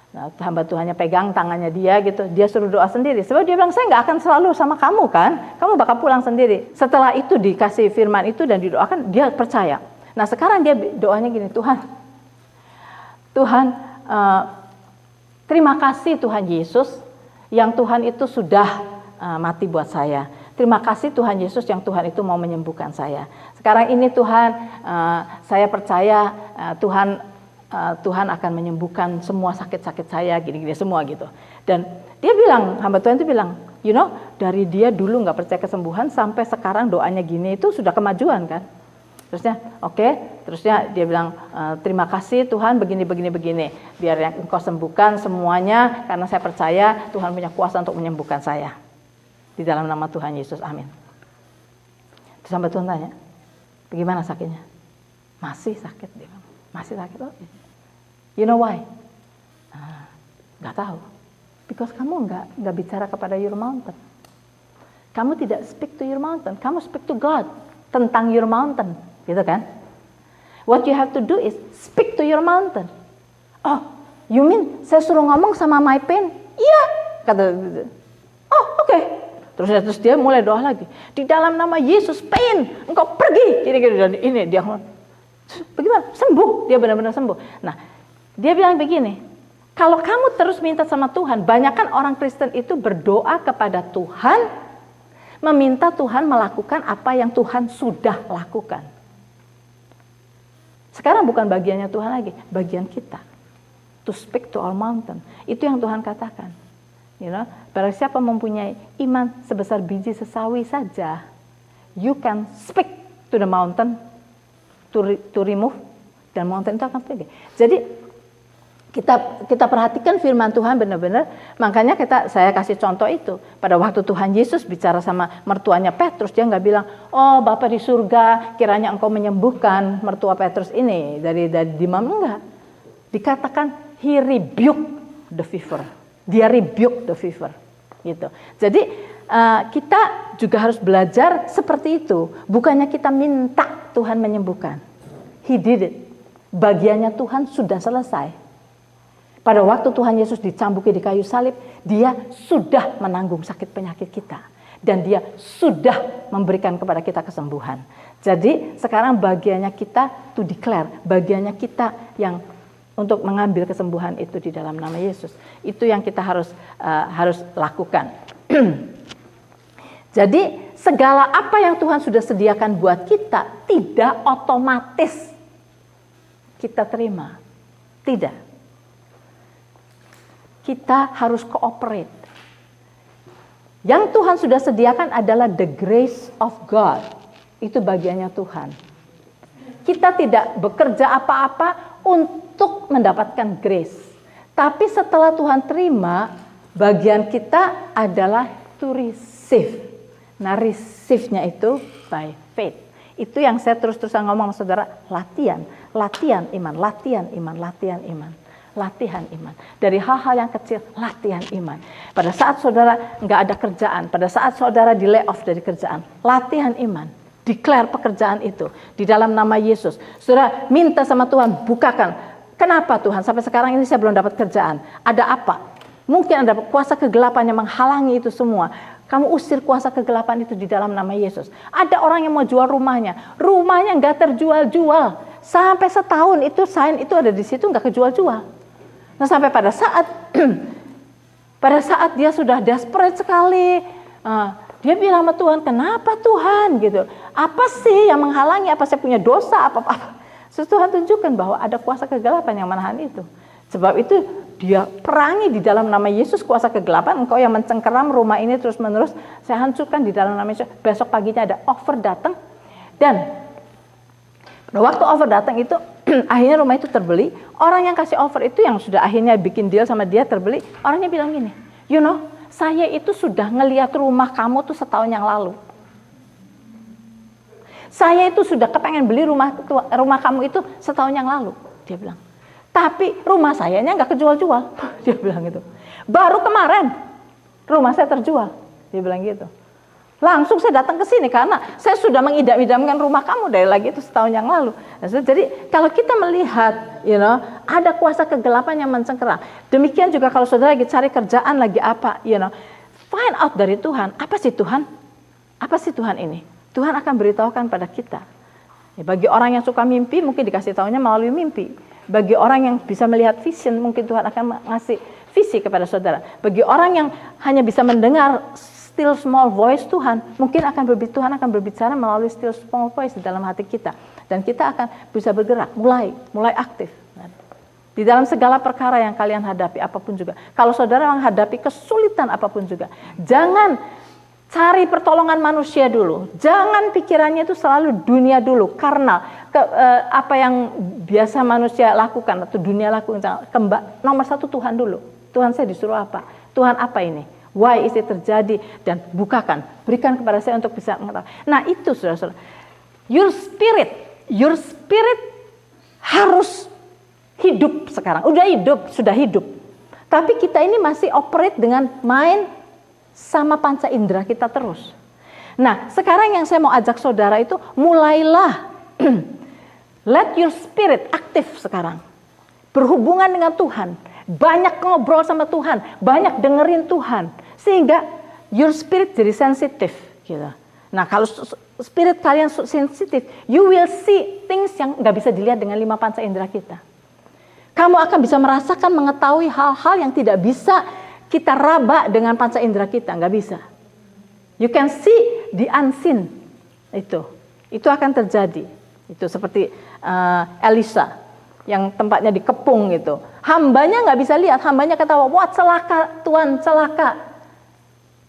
Nah, hamba Tuhannya pegang tangannya dia gitu, dia suruh doa sendiri. Sebab dia bilang, saya nggak akan selalu sama kamu kan, kamu bakal pulang sendiri. Setelah itu dikasih firman itu dan didoakan, dia percaya. Nah sekarang dia doanya gini, Tuhan, terima kasih Tuhan Yesus, yang Tuhan itu sudah mati buat saya. Terima kasih Tuhan Yesus yang Tuhan itu mau menyembuhkan saya. Sekarang ini Tuhan, saya percaya Tuhan akan menyembuhkan semua sakit-sakit saya, gini-gini semua gitu. Dan dia bilang, hamba Tuhan itu bilang, you know, dari dia dulu nggak percaya kesembuhan sampai sekarang doanya gini itu sudah kemajuan kan. Terusnya, oke. Terusnya dia bilang, terima kasih Tuhan begini. Biar yang Engkau sembuhkan semuanya karena saya percaya Tuhan punya kuasa untuk menyembuhkan saya. Di dalam nama Tuhan Yesus, amin. Terus hamba Tuhan tanya, bagaimana sakitnya? Masih sakit dia. Masih sakit loh. You know why? Nggak tahu. Because kamu nggak bicara kepada your mountain. Kamu tidak speak to your mountain. Kamu speak to God tentang your mountain, gitu kan? What you have to do is speak to your mountain. Oh, you mean saya suruh ngomong sama my pain? Iya, kata. Oh, oke. Terus dia mulai doa lagi. Di dalam nama Yesus, pain, engkau pergi. Ini dia. Bagaimana? Sembuh, dia benar-benar sembuh. Nah, dia bilang begini, kalau kamu terus minta sama Tuhan, banyakkan orang Kristen itu berdoa kepada Tuhan, meminta Tuhan melakukan apa yang Tuhan sudah lakukan. Sekarang bukan bagiannya Tuhan lagi, bagian kita. To speak to our mountain. Itu yang Tuhan katakan. You know, barang siapa mempunyai iman sebesar biji sesawi saja, you can speak to the mountain, to remove, dan mountain itu akan pergi. Jadi kita perhatikan firman Tuhan benar-benar. Makanya saya kasih contoh itu. Pada waktu Tuhan Yesus bicara sama mertuanya Petrus, dia nggak bilang, oh Bapa di surga, kiranya engkau menyembuhkan mertua Petrus ini dari demam. Enggak. Dikatakan he rebuked the fever. Dia rebuke the fever. Gitu. Jadi kita juga harus belajar seperti itu. Bukannya kita minta Tuhan menyembuhkan. He did it. Bagiannya Tuhan sudah selesai. Pada waktu Tuhan Yesus dicambuki di kayu salib, dia sudah menanggung sakit penyakit kita. Dan dia sudah memberikan kepada kita kesembuhan. Jadi sekarang bagiannya kita to declare, bagiannya kita yang untuk mengambil kesembuhan itu di dalam nama Yesus. Itu yang kita harus lakukan. Jadi segala apa yang Tuhan sudah sediakan buat kita tidak otomatis kita terima. Tidak. Kita harus cooperate. Yang Tuhan sudah sediakan adalah the grace of God. Itu bagiannya Tuhan. Kita tidak bekerja apa-apa untuk mendapatkan grace. Tapi setelah Tuhan terima, bagian kita adalah to receive. Nah, receive-nya itu by faith. Itu yang saya terus-terusan ngomong sama saudara, latihan iman, latihan iman. Dari hal-hal yang kecil, latihan iman. Pada saat saudara nggak ada kerjaan, pada saat saudara di layoff dari kerjaan, latihan iman. Declare pekerjaan itu di dalam nama Yesus. Saudara minta sama Tuhan, bukakan. Kenapa Tuhan sampai sekarang ini saya belum dapat kerjaan? Ada apa? Mungkin ada kuasa kegelapan yang menghalangi itu semua. Kamu usir kuasa kegelapan itu di dalam nama Yesus. Ada orang yang mau jual rumahnya nggak terjual-jual. Sampai setahun itu sign itu ada di situ nggak kejual-jual. Nah sampai pada saat dia sudah desperate sekali, dia bilang sama Tuhan, kenapa Tuhan gitu? Apa sih yang menghalangi? Apa saya punya dosa? Apa? Tuhan tunjukkan bahwa ada kuasa kegelapan yang menahan itu. Sebab itu dia perangi di dalam nama Yesus kuasa kegelapan. Engkau yang mencengkeram rumah ini terus menerus, saya hancurkan di dalam nama Yesus. Besok paginya ada offer datang. Dan waktu offer datang itu, akhirnya rumah itu terbeli. Orang yang kasih offer itu yang sudah akhirnya bikin deal sama dia terbeli. Orangnya bilang gini, you know, saya itu sudah ngelihat rumah kamu tuh setahun yang lalu. Saya itu sudah kepengen beli rumah kamu itu setahun yang lalu. Dia bilang. Tapi rumah sayanya nggak kejual-jual. Dia bilang gitu. Baru kemarin rumah saya terjual. Dia bilang gitu. Langsung saya datang ke sini karena saya sudah mengidam-idamkan rumah kamu dari lagi itu setahun yang lalu. Jadi kalau kita melihat, you know, ada kuasa kegelapan yang mencengkeram. Demikian juga kalau saudara lagi cari kerjaan lagi apa, you know, find out dari Tuhan. Apa sih Tuhan? Apa sih Tuhan ini? Tuhan akan beritahukan pada kita. Ya, bagi orang yang suka mimpi mungkin dikasih tahunya melalui mimpi. Bagi orang yang bisa melihat vision, mungkin Tuhan akan ngasih visi kepada saudara. Bagi orang yang hanya bisa mendengar still small voice Tuhan, mungkin Tuhan akan berbicara melalui still small voice di dalam hati kita. Dan kita akan bisa bergerak, mulai aktif. Di dalam segala perkara yang kalian hadapi, apapun juga. Kalau saudara menghadapi kesulitan apapun juga, jangan cari pertolongan manusia dulu. Jangan pikirannya itu selalu dunia dulu. Karena apa yang biasa manusia lakukan atau dunia lakukan. Nomor satu Tuhan dulu. Tuhan saya disuruh apa? Tuhan apa ini? Why is it terjadi? Dan bukakan. Berikan kepada saya untuk bisa mengetahui. Nah itu saudara-saudara. Your spirit harus hidup sekarang. Sudah hidup. Tapi kita ini masih operate dengan mind sama panca indera kita terus. Nah, sekarang yang saya mau ajak saudara itu mulailah let your spirit aktif sekarang. Berhubungan dengan Tuhan, banyak ngobrol sama Tuhan, banyak dengerin Tuhan sehingga your spirit jadi sensitif gitu. Nah, kalau spirit kalian sensitif, you will see things yang nggak bisa dilihat dengan 5 panca indera kita. Kamu akan bisa merasakan, mengetahui hal-hal yang tidak bisa kita raba dengan panca indera kita, nggak bisa. You can see the unseen. Itu akan terjadi. Itu seperti Elisa yang tempatnya dikepung gitu. Hambanya nggak bisa lihat, hambanya ketawa, wah celaka Tuhan, celaka.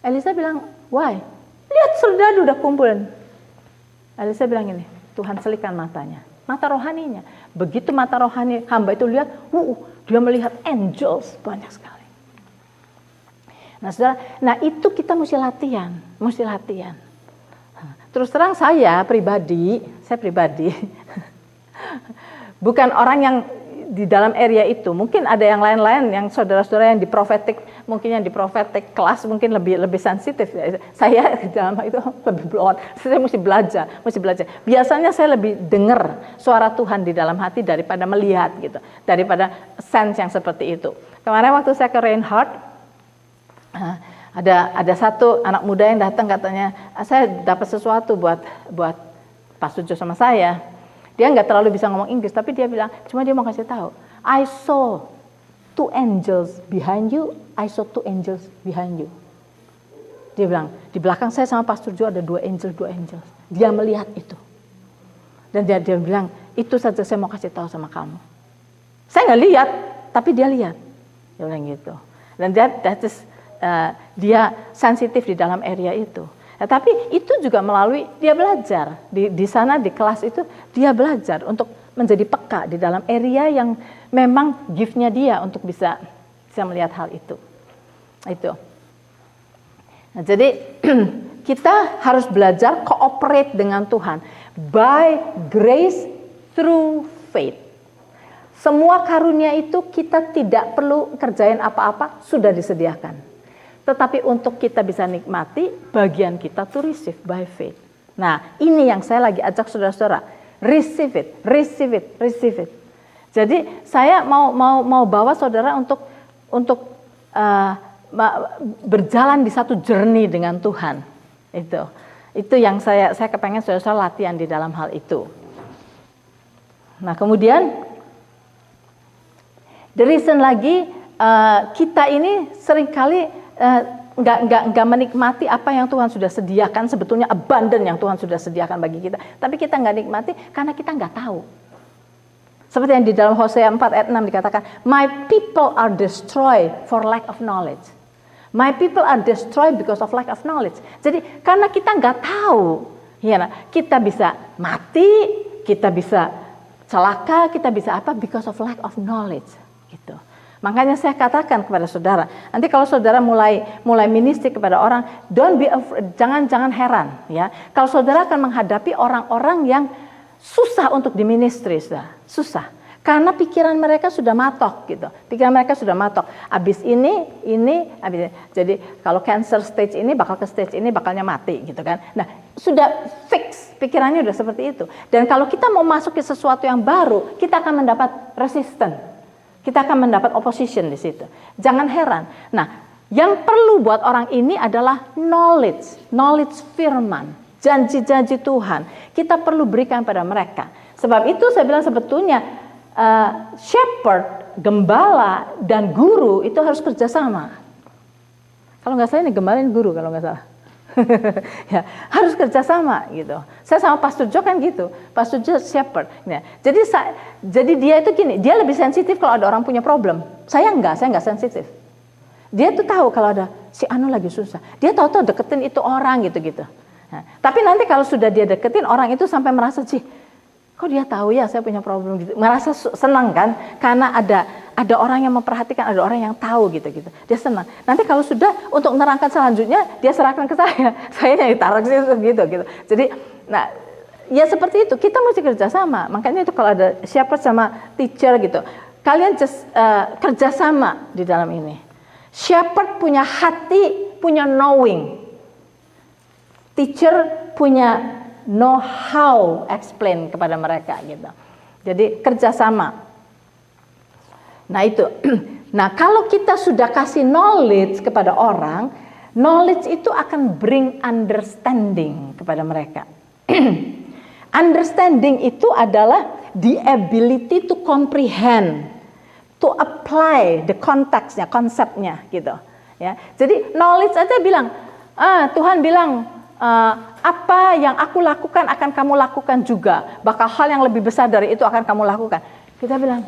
Elisa bilang, why? Lihat serdadu udah kumpulin. Elisa bilang ini, Tuhan selikan matanya, mata rohaninya. Begitu mata rohani hamba itu lihat, dia melihat angels banyak sekali. Nah, saudara, itu kita mesti latihan. Terus terang saya pribadi bukan orang yang di dalam area itu. Mungkin ada yang lain-lain yang saudara-saudara yang di prophetic mungkin yang di prophetic kelas mungkin lebih sensitif. Saya dalam hal itu lebih blow on. Saya mesti belajar. Biasanya saya lebih dengar suara Tuhan di dalam hati daripada melihat gitu, daripada sense yang seperti itu. Kemarin waktu saya ke Reinhardt, ada satu anak muda yang datang, katanya saya dapat sesuatu buat Pak Sujo sama saya. Dia nggak terlalu bisa ngomong Inggris, tapi dia bilang, cuma dia mau kasih tahu, I saw 2 angels behind you, I saw 2 angels behind you. Dia bilang, di belakang saya sama Pastor Joe ada 2 angels. Dia melihat itu. Dan dia bilang, itu saja saya mau kasih tahu sama kamu. Saya nggak lihat, tapi dia lihat. Dia bilang gitu. Dan dia sensitif di dalam area itu. Nah, tapi itu juga melalui dia belajar di sana di kelas itu, dia belajar untuk menjadi peka di dalam area yang memang gift-nya dia untuk bisa melihat hal itu. Nah, jadi kita harus belajar cooperate dengan Tuhan by grace through faith. Semua karunia itu kita tidak perlu kerjain apa-apa, sudah disediakan. Tetapi untuk kita bisa nikmati, bagian kita to receive by faith. Nah, ini yang saya lagi ajak saudara-saudara, receive it. Jadi saya mau bawa saudara untuk berjalan di satu journey dengan Tuhan. Itu yang saya kepengen saudara latihan di dalam hal itu. Nah, kemudian the reason lagi kita ini seringkali nggak menikmati apa yang Tuhan sudah sediakan, sebetulnya abundant yang Tuhan sudah sediakan bagi kita. Tapi kita nggak nikmati karena kita nggak tahu. Seperti yang di dalam Hosea 4 ayat 6 dikatakan, my people are destroyed for lack of knowledge. My people are destroyed because of lack of knowledge. Jadi karena kita nggak tahu, kita bisa mati, kita bisa celaka, kita bisa apa, because of lack of knowledge. Gitu. Makanya saya katakan kepada saudara, nanti kalau saudara mulai ministry kepada orang, don't be afraid, jangan heran ya. Kalau saudara akan menghadapi orang-orang yang susah untuk di ministry, susah. Karena pikiran mereka sudah matok gitu. Abis ini, abis ini. Jadi kalau cancer stage ini bakal ke stage ini bakalnya mati gitu kan. Nah, sudah fix, pikirannya udah seperti itu. Dan kalau kita mau masuk ke sesuatu yang baru, kita akan mendapat resistance. Kita akan mendapat opposition di situ. Jangan heran. Nah, yang perlu buat orang ini adalah knowledge firman, janji-janji Tuhan. Kita perlu berikan pada mereka. Sebab itu saya bilang sebetulnya shepherd, gembala, dan guru itu harus kerjasama. Kalau nggak salah ini gembala ini guru kalau nggak salah. Ya, harus kerjasama gitu. Saya sama Pastor Joe kan gitu. Pastor Joe shepherd. Ya. Jadi dia itu gini, dia lebih sensitif kalau ada orang punya problem. Saya nggak sensitif. Dia tuh tahu kalau ada si Anu lagi susah. Dia tahu deketin itu orang gitu. Nah, tapi nanti kalau sudah dia deketin orang itu sampai merasa sih, kok dia tahu ya saya punya problem gitu. Merasa senang kan? Karena ada orang yang memperhatikan, ada orang yang tahu gitu. Dia senang. Nanti kalau sudah untuk menerangkan selanjutnya, dia serahkan ke saya. Saya yang ditarik gitu. Jadi, nah, ya seperti itu. Kita mesti kerjasama. Makanya itu kalau ada shepherd sama teacher gitu, kalian kerjasama di dalam ini. Shepherd punya hati, punya knowing. Teacher punya know how explain kepada mereka gitu. Jadi kerjasama. Nah itu. Nah kalau kita sudah kasih knowledge kepada orang, knowledge itu akan bring understanding kepada mereka. Understanding itu adalah the ability to comprehend, to apply the context-nya, konsepnya gitu. Ya. Jadi knowledge aja bilang, Tuhan bilang apa yang aku lakukan akan kamu lakukan juga. Bakal hal yang lebih besar dari itu akan kamu lakukan. Kita bilang,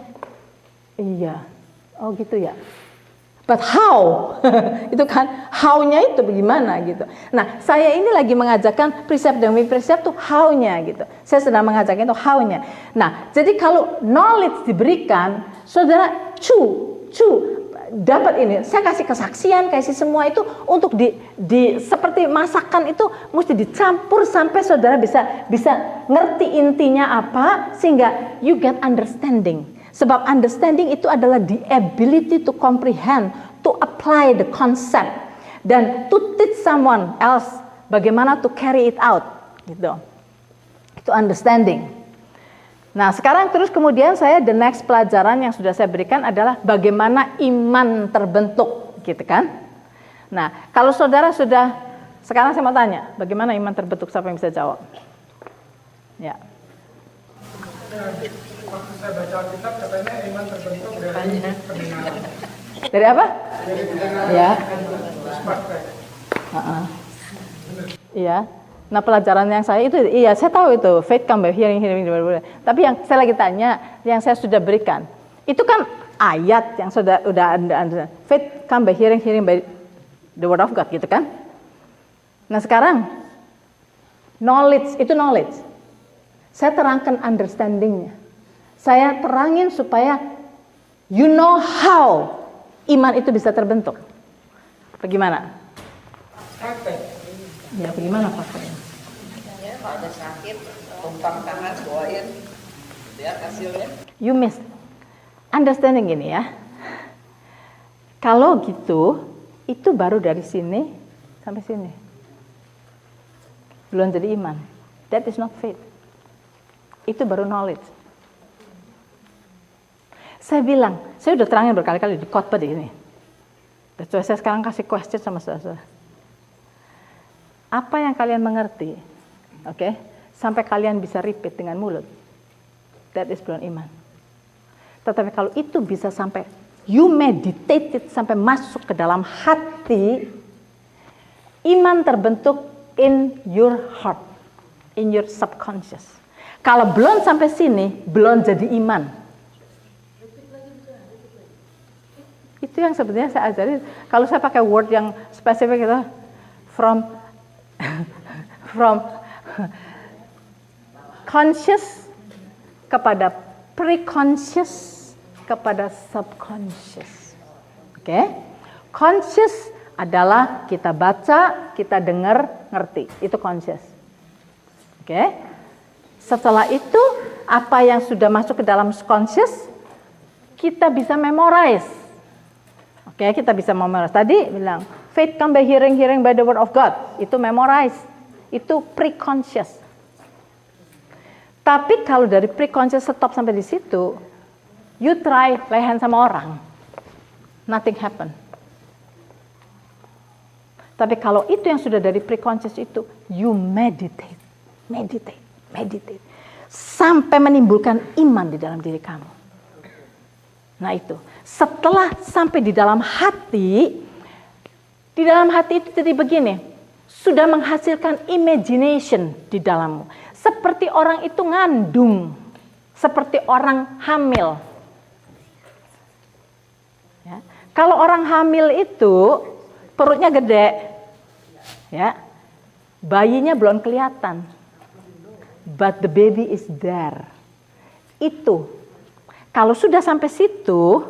iya, oh gitu ya. But how? Itu kan, how-nya itu bagaimana gitu. Nah, saya ini lagi mengajarkan precept demi precept tuh how-nya gitu. Saya sedang mengajarkan itu how-nya. Nah, jadi kalau knowledge diberikan, saudara dapat ini, saya kasih kesaksian, kasih semua itu untuk di seperti masakan itu mesti dicampur sampai saudara bisa ngerti intinya apa sehingga you get understanding. Sebab understanding itu adalah the ability to comprehend, to apply the concept dan to teach someone else bagaimana to carry it out, gitu. Itu understanding. Nah, sekarang terus kemudian the next pelajaran yang sudah saya berikan adalah bagaimana iman terbentuk, gitu kan? Nah, kalau saudara sudah, sekarang saya mau tanya, bagaimana iman terbentuk? Siapa yang bisa jawab? Ya. Waktu saya baca Alkitab katanya iman terbentuk dari pendengaran. Dari apa? Dari pendengaran. Ya. Terus praktek. Iya. Nah, pelajaran yang saya itu, iya saya tahu itu, faith come by hearing, hearing by the word. Tapi yang saya lagi tanya, yang saya sudah berikan, itu kan ayat yang sudah ada. Faith come by hearing, hearing by the word of God, gitu kan? Nah, sekarang knowledge itu knowledge. Saya terangkan understanding-nya. Saya terangin supaya you know how iman itu bisa terbentuk. Bagaimana? Praktek. Ya, bagaimana pakainya? Ya, kalau ada sakit, tumpang tangan, doain, lihat hasilnya. You miss. Understanding gini ya. Kalau gitu, itu baru dari sini sampai sini. Belum jadi iman. That is not faith. Itu baru knowledge. Saya bilang, saya udah terangin berkali-kali di khotbah di ini. Jadi saya sekarang kasih question sama saudara. Apa yang kalian mengerti, oke, sampai kalian bisa repeat dengan mulut, that is belum iman. Tetapi kalau itu bisa sampai you meditate it, sampai masuk ke dalam hati, iman terbentuk in your heart, in your subconscious. Kalau belum sampai sini, belum jadi iman. Itu yang sebenarnya saya ajari. Kalau saya pakai word yang spesifik itu from conscious kepada preconscious kepada subconscious. Oke? Conscious adalah kita baca, kita dengar, ngerti. Itu conscious. Oke? Setelah itu apa yang sudah masuk ke dalam conscious kita bisa memorize. Oke, kita bisa memorize. Tadi bilang, faith come by hearing, hearing by the word of God. Itu memorize. Itu preconscious. Tapi kalau dari preconscious stop sampai di situ, you try lay hand sama orang. Nothing happen. Tapi kalau itu yang sudah dari preconscious itu, you meditate. Meditate. Meditate. Sampai menimbulkan iman di dalam diri kamu. Nah itu. Setelah sampai di dalam hati itu jadi begini, sudah menghasilkan imagination di dalammu. Seperti orang itu ngandung, seperti orang hamil. Ya. Kalau orang hamil itu perutnya gede, ya, bayinya belum kelihatan, but the baby is there. Itu, kalau sudah sampai situ,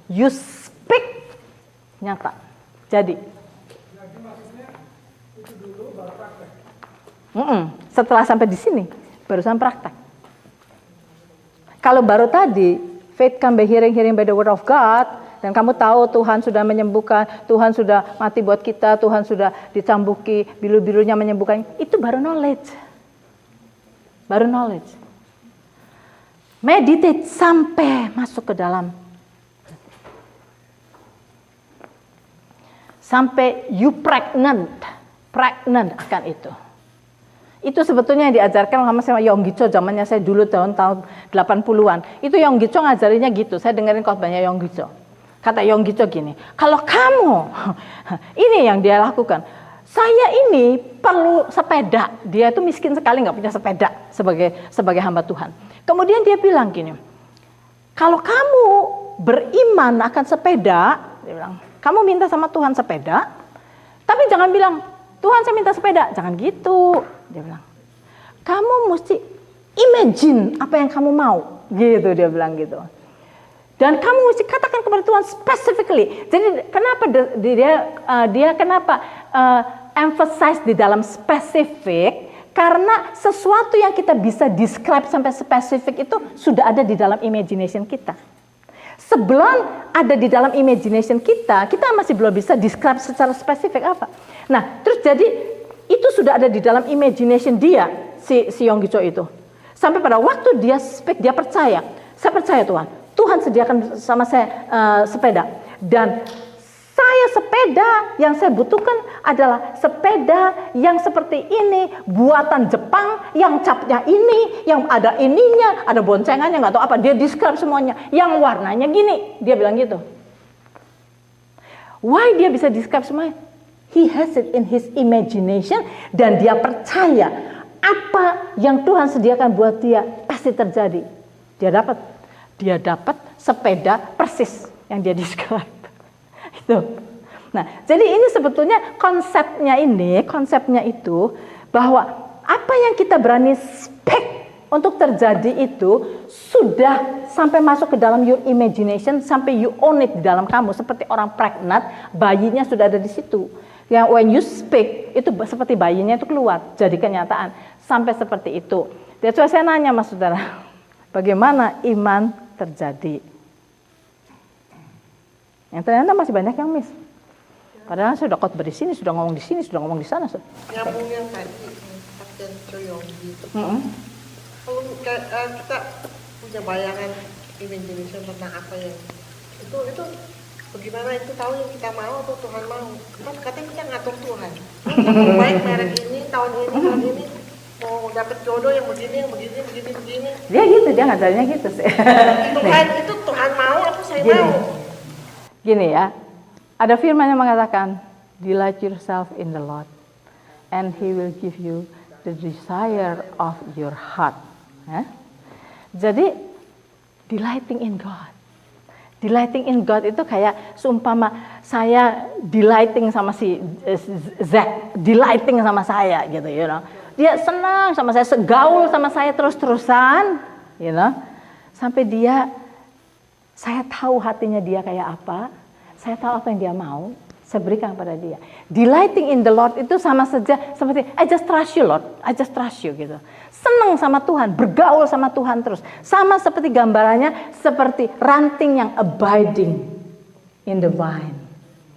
you speak, nyata. Jadi setelah sampai di sini, baru sampai praktek. Kalau baru tadi, faith come by hearing, hearing by the word of God, dan kamu tahu Tuhan sudah menyembuhkan, Tuhan sudah mati buat kita, Tuhan sudah dicambuki, bilu-bilunya menyembuhkan, itu baru knowledge. Baru knowledge. Meditate sampai masuk ke dalam. Sampai you pregnant akan itu. Itu sebetulnya yang diajarkan sama Yonggi Cho zamannya saya dulu tahun 80-an. Itu Yonggi Cho ngajarinya gitu. Saya dengerin khotbahnya Yonggi Cho. Kata Yonggi Cho gini, kalau kamu, ini yang dia lakukan. Saya ini perlu sepeda. Dia itu miskin sekali nggak punya sepeda sebagai hamba Tuhan. Kemudian dia bilang gini, kalau kamu beriman akan sepeda, dia bilang, kamu minta sama Tuhan sepeda, tapi jangan bilang, Tuhan saya minta sepeda. Jangan gitu. Dia bilang, kamu mesti imagine apa yang kamu mau. Gitu dia bilang gitu. Dan kamu mesti katakan kepada Tuhan specifically. Jadi kenapa dia kenapa emphasize di dalam spesifik? Karena sesuatu yang kita bisa describe sampai spesifik itu sudah ada di dalam imagination kita. Sebelum ada di dalam imagination kita masih belum bisa describe secara spesifik apa. Nah, terus jadi itu sudah ada di dalam imagination dia, si Yonggi Cho itu. Sampai pada waktu dia speak, dia percaya. Saya percaya Tuhan. Tuhan sediakan sama saya sepeda. Dan saya sepeda yang saya butuhkan adalah sepeda yang seperti ini, buatan Jepang, yang capnya ini, yang ada ininya, ada boncengannya, nggak tahu apa. Dia describe semuanya. Yang warnanya gini, dia bilang gitu. Why dia bisa describe semuanya? He has it in his imagination, dan dia percaya apa yang Tuhan sediakan buat dia pasti terjadi. Dia dapat sepeda persis yang dia describe. Itu. Nah, jadi ini sebetulnya konsepnya itu bahwa apa yang kita berani speak untuk terjadi itu sudah sampai masuk ke dalam your imagination, sampai you own it di dalam kamu, seperti orang pregnant, bayinya sudah ada di situ. Yang when you speak itu seperti bayinya itu keluar, jadi kenyataan, sampai seperti itu. Jadi saya nanya Mas Saudara, bagaimana iman terjadi? Yang ternyata masih banyak yang miss. Padahal saya udah khotbah di sini, sudah ngomong di sini, sudah ngomong di sana. Nyambung yang tadi, Kapten Choyong gitu. Kalau kita punya bayangan imagination tentang apa yang itu bagaimana itu tahu yang kita mau atau Tuhan mau? Kan katanya kita ngatur Tuhan. Baik merek ini, tahun ini mau dapat jodoh yang begini. Dia gitu, dia ngajarnya gitu sih. Tuhan itu Tuhan mau apa saya mau? Gini ya, ada firman yang mengatakan, delight yourself in the Lord, and He will give you the desire of your heart. Jadi, delighting in God. Delighting in God itu kayak seumpama saya delighting sama si Zack, delighting sama saya gitu, you know. Dia senang sama saya, segaul sama saya terus-terusan, you know. Sampai saya tahu hatinya dia kayak apa, saya tahu apa yang dia mau, saya berikan kepada dia. Delighting in the Lord itu sama saja seperti I just trust you Lord, I just trust you gitu. Senang sama Tuhan, bergaul sama Tuhan terus. Sama seperti gambarannya, seperti ranting yang abiding in the vine.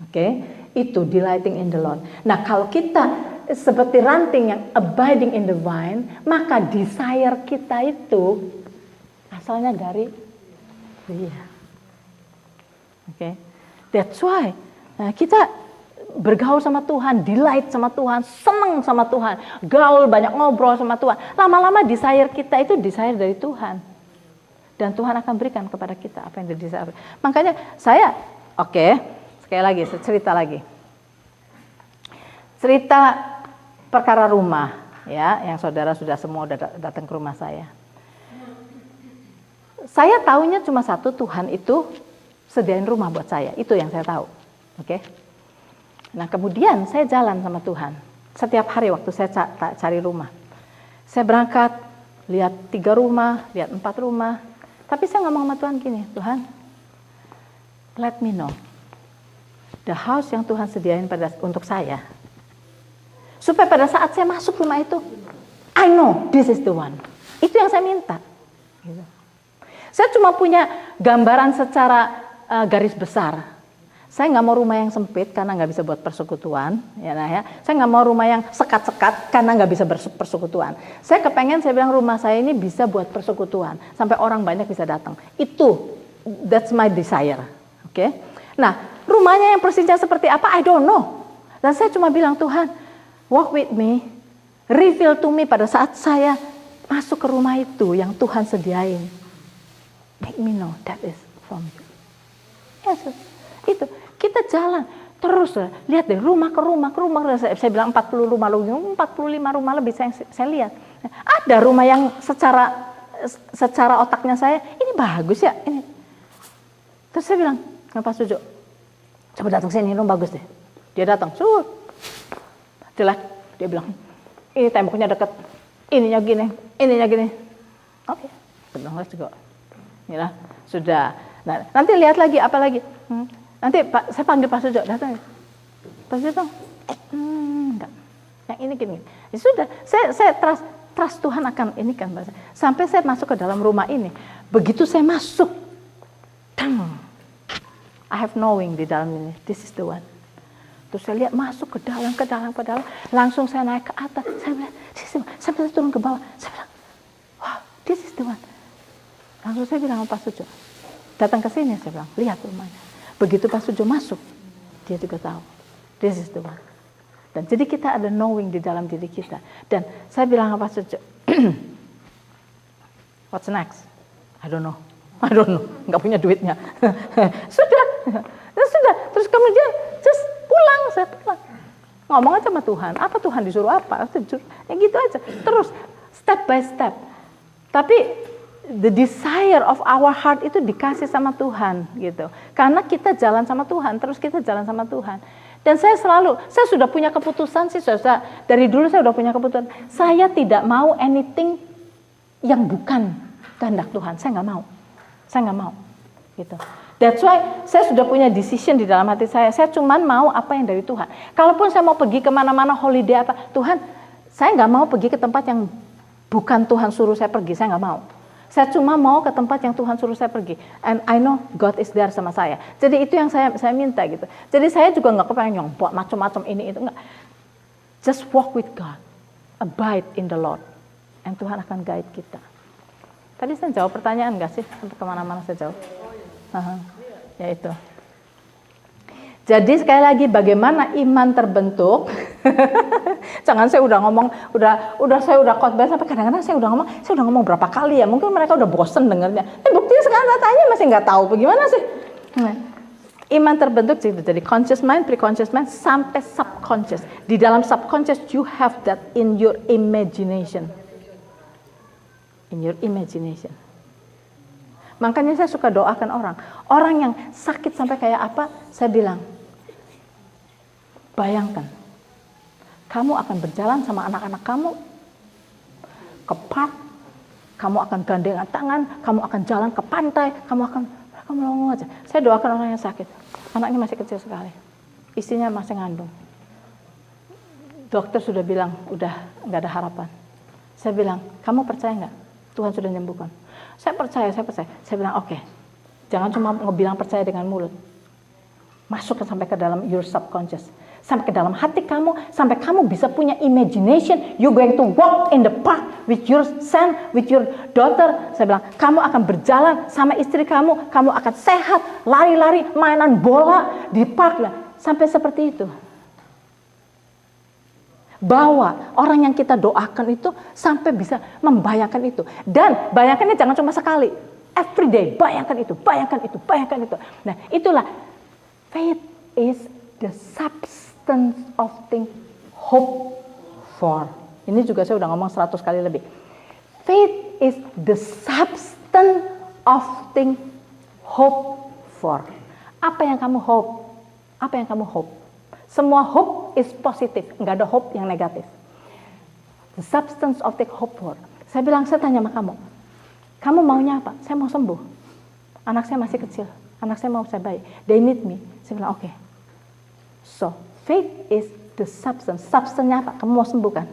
Oke, itu delighting in the Lord. Nah, kalau kita seperti ranting yang abiding in the vine, maka desire kita itu asalnya dari dia. Oke, that's why kita bergaul sama Tuhan, delight sama Tuhan, senang sama Tuhan, gaul banyak ngobrol sama Tuhan. Lama-lama desire kita itu desire dari Tuhan, dan Tuhan akan berikan kepada kita apa yang desire. Makanya saya, sekali lagi, cerita perkara rumah, ya, yang saudara sudah semua datang ke rumah saya. Saya tahunya cuma satu, Tuhan itu sediain rumah buat saya, itu yang saya tahu. Oke. Nah, kemudian saya jalan sama Tuhan. Setiap hari waktu saya cari rumah. Saya berangkat, lihat 3 rumah, lihat 4 rumah. Tapi saya ngomong sama Tuhan gini, Tuhan, let me know the house yang Tuhan sediain untuk saya. Supaya pada saat saya masuk rumah itu, I know this is the one. Itu yang saya minta. Gitu. Saya cuma punya gambaran secara garis besar. Saya nggak mau rumah yang sempit karena nggak bisa buat persekutuan, ya. Saya nggak mau rumah yang sekat-sekat karena nggak bisa persekutuan. Saya bilang rumah saya ini bisa buat persekutuan sampai orang banyak bisa datang. That's my desire. Oke. Nah, rumahnya yang persisnya seperti apa, I don't know. Dan saya cuma bilang, Tuhan, walk with me, reveal to me pada saat saya masuk ke rumah itu yang Tuhan sediain. Make me know that is from you. Yes, itu kita jalan terus, lihat deh rumah ke rumah. Saya bilang 40 rumah lebih, 45 rumah lebih saya lihat. Ada rumah yang secara otaknya saya ini bagus ya ini. Terus saya bilang, Pak Sujo, coba datang sini, rumah bagus deh. Dia datang, jelek. Dia bilang, ini temboknya deket, ininya gini. Oke, saya bilang let's go. Inilah sudah. Nah, nanti lihat lagi apa lagi. Nanti saya panggil Pak Sujo, datang. Pak Sujo, enggak. Yang ini gini. Ya sudah, saya trust Tuhan akan ini kan. Sampai saya masuk ke dalam rumah ini. Begitu saya masuk, have knowing di dalam ini. This is the one. Terus saya lihat masuk ke dalam, langsung saya naik ke atas. Saya bilang, this is the one. Saya bilang turun ke bawah. Saya bilang, wow, this is the one. Langsung saya bilang sama Pak Sujo, datang ke sini, saya bilang, lihat rumahnya. Begitu Pak Sujo masuk, dia juga tahu, this is the one. Dan jadi kita ada knowing di dalam diri kita. Dan saya bilang sama Pak Sujo, what's next? I don't know, nggak punya duitnya. Sudah. Terus kemudian just pulang, saya pulang. Ngomong aja sama Tuhan, apa Tuhan disuruh apa? Ya gitu aja. Terus step by step. Tapi the desire of our heart itu dikasih sama Tuhan gitu. Karena kita jalan sama Tuhan, terus kita jalan sama Tuhan. Dan saya sudah punya keputusan sih, dari dulu saya sudah punya keputusan. Saya tidak mau anything yang bukan kehendak Tuhan. Saya nggak mau. Gitu. That's why saya sudah punya decision di dalam hati saya. Saya cuma mau apa yang dari Tuhan. Kalaupun saya mau pergi kemana-mana holiday apa, Tuhan, saya nggak mau pergi ke tempat yang bukan Tuhan suruh saya pergi. Saya nggak mau. Saya cuma mau ke tempat yang Tuhan suruh saya pergi. And I know God is there sama saya. Jadi itu yang saya minta gitu. Jadi saya juga nggak kepengen nyompak macam-macam ini itu nggak. Just walk with God, abide in the Lord, and Tuhan akan guide kita. Tadi saya jawab pertanyaan nggak sih? Sampai kemana-mana saya jawab. Ya itu. Jadi sekali lagi bagaimana iman terbentuk? Jangan saya udah ngomong, saya udah khotbah sampai kadang-kadang saya udah ngomong berapa kali ya? Mungkin mereka udah bosen dengernya. Buktinya sekarang katanya masih nggak tahu bagaimana sih? Iman terbentuk jadi conscious mind, pre-conscious mind sampai subconscious. Di dalam subconscious you have that in your imagination. In your imagination. Makanya saya suka doakan orang yang sakit sampai kayak apa, saya bilang, bayangkan, kamu akan berjalan sama anak-anak kamu ke park, kamu akan gandengan tangan, kamu akan jalan ke pantai, kamu melongo aja. Saya doakan orang yang sakit, anaknya masih kecil sekali, istrinya masih ngandung. Dokter sudah bilang, udah nggak ada harapan. Saya bilang, kamu percaya nggak? Tuhan sudah menyembuhkan. Saya percaya. Saya bilang oke. Jangan cuma ngebilang percaya dengan mulut. Masuk sampai ke dalam your subconscious. Sampai ke dalam hati kamu, sampai kamu bisa punya imagination, you going to walk in the park with your son, with your daughter. Saya bilang, kamu akan berjalan sama istri kamu akan sehat, lari-lari, mainan bola di park lah. Sampai seperti itu. Bawa orang yang kita doakan itu sampai bisa membayangkan itu. Dan bayangkannya jangan cuma sekali. Every day, bayangkan itu. Nah, itulah faith is the substance of things hope for. Ini juga saya udah ngomong 100 kali lebih. Faith is the substance of things hope for. Apa yang kamu hope? Semua hope is positif, nggak ada hope yang negatif. The substance of the hope for. Saya bilang, saya tanya sama kamu maunya apa? Saya mau sembuh. Anak saya masih kecil, anak saya mau saya baik. They need me. Saya bilang, oke. So, faith is the substance. Substance-nya apa? Kamu mau sembuh kan?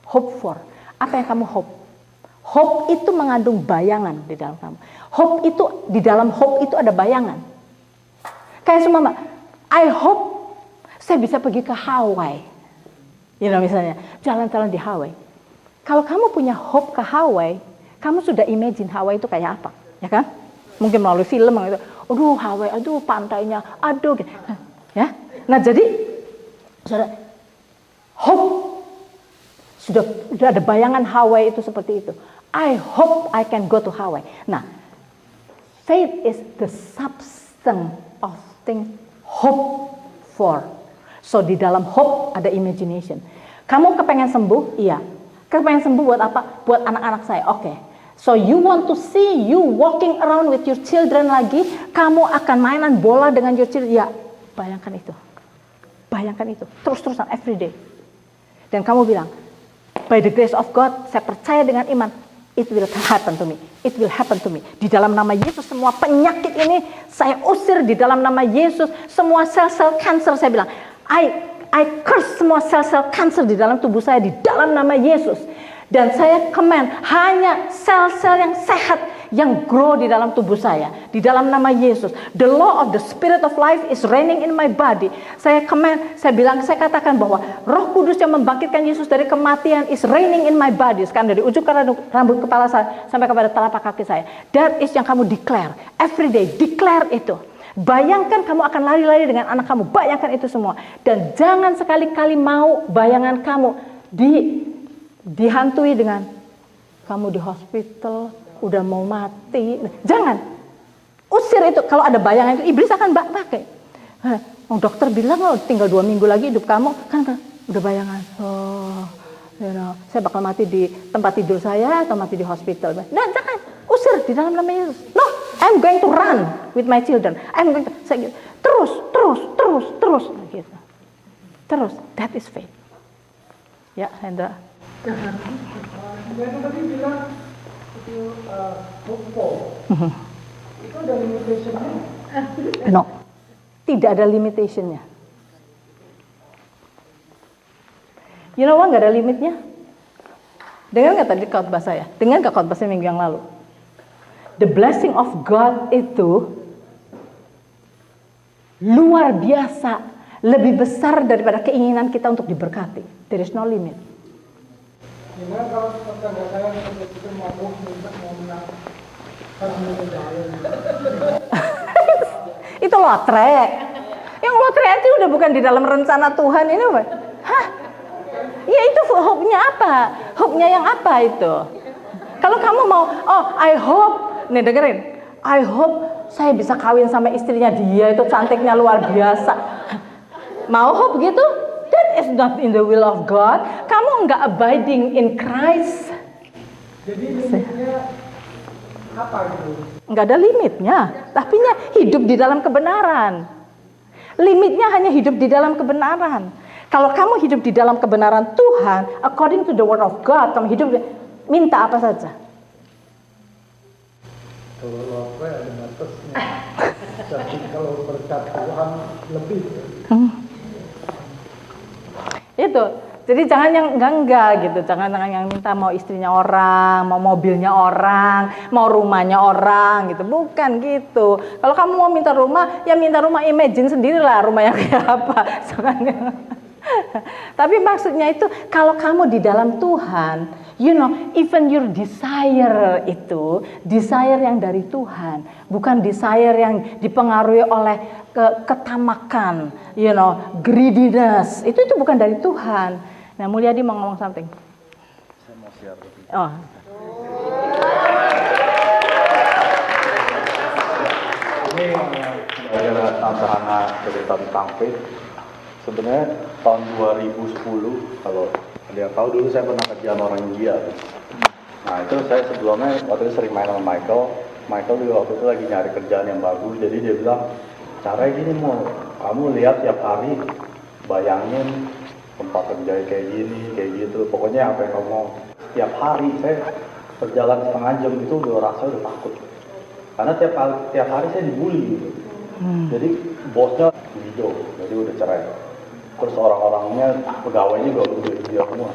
Hope for. Apa yang kamu hope? Hope itu mengandung bayangan di dalam kamu. Hope itu, di dalam hope itu ada bayangan. Kayak semua, I hope saya bisa pergi ke Hawaii. Misalnya, jalan-jalan di Hawaii. Kalau kamu punya hope ke Hawaii, kamu sudah imagine Hawaii itu kayak apa, ya kan? Mungkin melalui film gitu. Aduh, Hawaii, aduh pantainya, aduh gitu. Ya. Nah, jadi saudara, hope sudah ada bayangan Hawaii itu seperti itu. I hope I can go to Hawaii. Nah, faith is the substance of things hope for. So di dalam hope ada imagination. Kamu kepengen sembuh? Iya. Kepengen sembuh buat apa? Buat anak-anak saya. Oke. So you want to see you walking around with your children lagi? Kamu akan mainan bola dengan your children? Ya. Bayangkan itu. Terus-terusan every day. Dan kamu bilang, by the grace of God, saya percaya dengan iman, it will happen to me. It will happen to me. Di dalam nama Yesus semua penyakit ini saya usir di dalam nama Yesus. Semua sel-sel kanker saya bilang, I curse semua sel-sel kanker di dalam tubuh saya di dalam nama Yesus. Dan saya command hanya sel-sel yang sehat yang grow di dalam tubuh saya, di dalam nama Yesus. The law of the spirit of life is reigning in my body. Saya katakan bahwa Roh Kudus yang membangkitkan Yesus dari kematian is reigning in my body. Sekarang dari ujung rambut kepala saya sampai kepada telapak kaki saya. That is yang kamu declare every day. Declare itu. Bayangkan kamu akan lari-lari dengan anak kamu. Bayangkan itu semua. Dan jangan sekali-kali mau bayangan kamu dihantui dengan kamu di hospital, udah mau mati. Jangan. Usir itu. Kalau ada bayangan itu, iblis akan pakai. Dokter bilang, tinggal 2 minggu lagi hidup kamu. Kan udah bayangan. Saya bakal mati di tempat tidur saya atau mati di hospital. Nah, jangan. Usir di dalam nama Yesus. No, I'm going to run with my children. Terus. Gitu. Terus. That is faith. Ya, Hendra. Yang tadi bilang itu hopeful. Itu ada limitation-nya? No, tidak ada limitation-nya. You know what, nggak ada limitnya. Dengar nggak tadi khotbah saya? Dengar nggak khotbah saya minggu yang lalu? The blessing of God itu luar biasa, lebih besar daripada keinginan kita untuk diberkati. There is no limit. Gimana kalau tetangga saya itu mau menang harus menang? Itu lotrek. Yang lotrek itu udah bukan di dalam rencana Tuhan ini, Pak. Hah? Ya itu hope-nya apa? Hope-nya yang apa itu? Kalau kamu mau, I hope, nih dengerin, I hope saya bisa kawin sama istrinya dia, itu cantiknya luar biasa. Mau hope gitu? That is not in the will of God. Kamu nggak abiding in Christ. Jadi limitnya apa gitu? Nggak ada limitnya, tapi hidup di dalam kebenaran. Limitnya hanya hidup di dalam kebenaran. Kalau kamu hidup di dalam kebenaran Tuhan, according to the word of God, kamu hidup, minta apa saja. Kalau lotre ada batasnya. Tapi kalau berkat Tuhan lebih. Itu. Jadi jangan yang enggak gitu. Jangan yang minta mau istrinya orang, mau mobilnya orang, mau rumahnya orang gitu. Bukan gitu. Kalau kamu mau minta rumah, ya minta rumah, imagine sendirilah rumah yang kayak apa. Tapi maksudnya itu kalau kamu di dalam Tuhan, you know, even your desire itu desire yang dari Tuhan, bukan desire yang dipengaruhi oleh ketamakan, you know, greediness. Itu bukan dari Tuhan. Nah, Mulyadi mau ngomong something. Saya mau share. Oh. Ini adalah tantangan cerita tentang faith. Sebenarnya tahun 2010, kalau ada yang tahu, dulu saya pernah kerjaan orang India. Nah itu saya sebelumnya waktu itu sering main sama Michael. Michael juga waktu itu lagi nyari kerjaan yang bagus, jadi dia bilang, caranya gini mau, kamu lihat tiap hari, bayangin tempat kerja kayak gini, kayak gitu. Pokoknya apa yang kamu mau. Tiap hari saya berjalan setengah jam itu udah rasa udah takut. Karena tiap hari saya dibully gitu. Jadi bosnya hijau, jadi udah cerai. Terus orang-orangnya, pegawainya juga udah dia semua.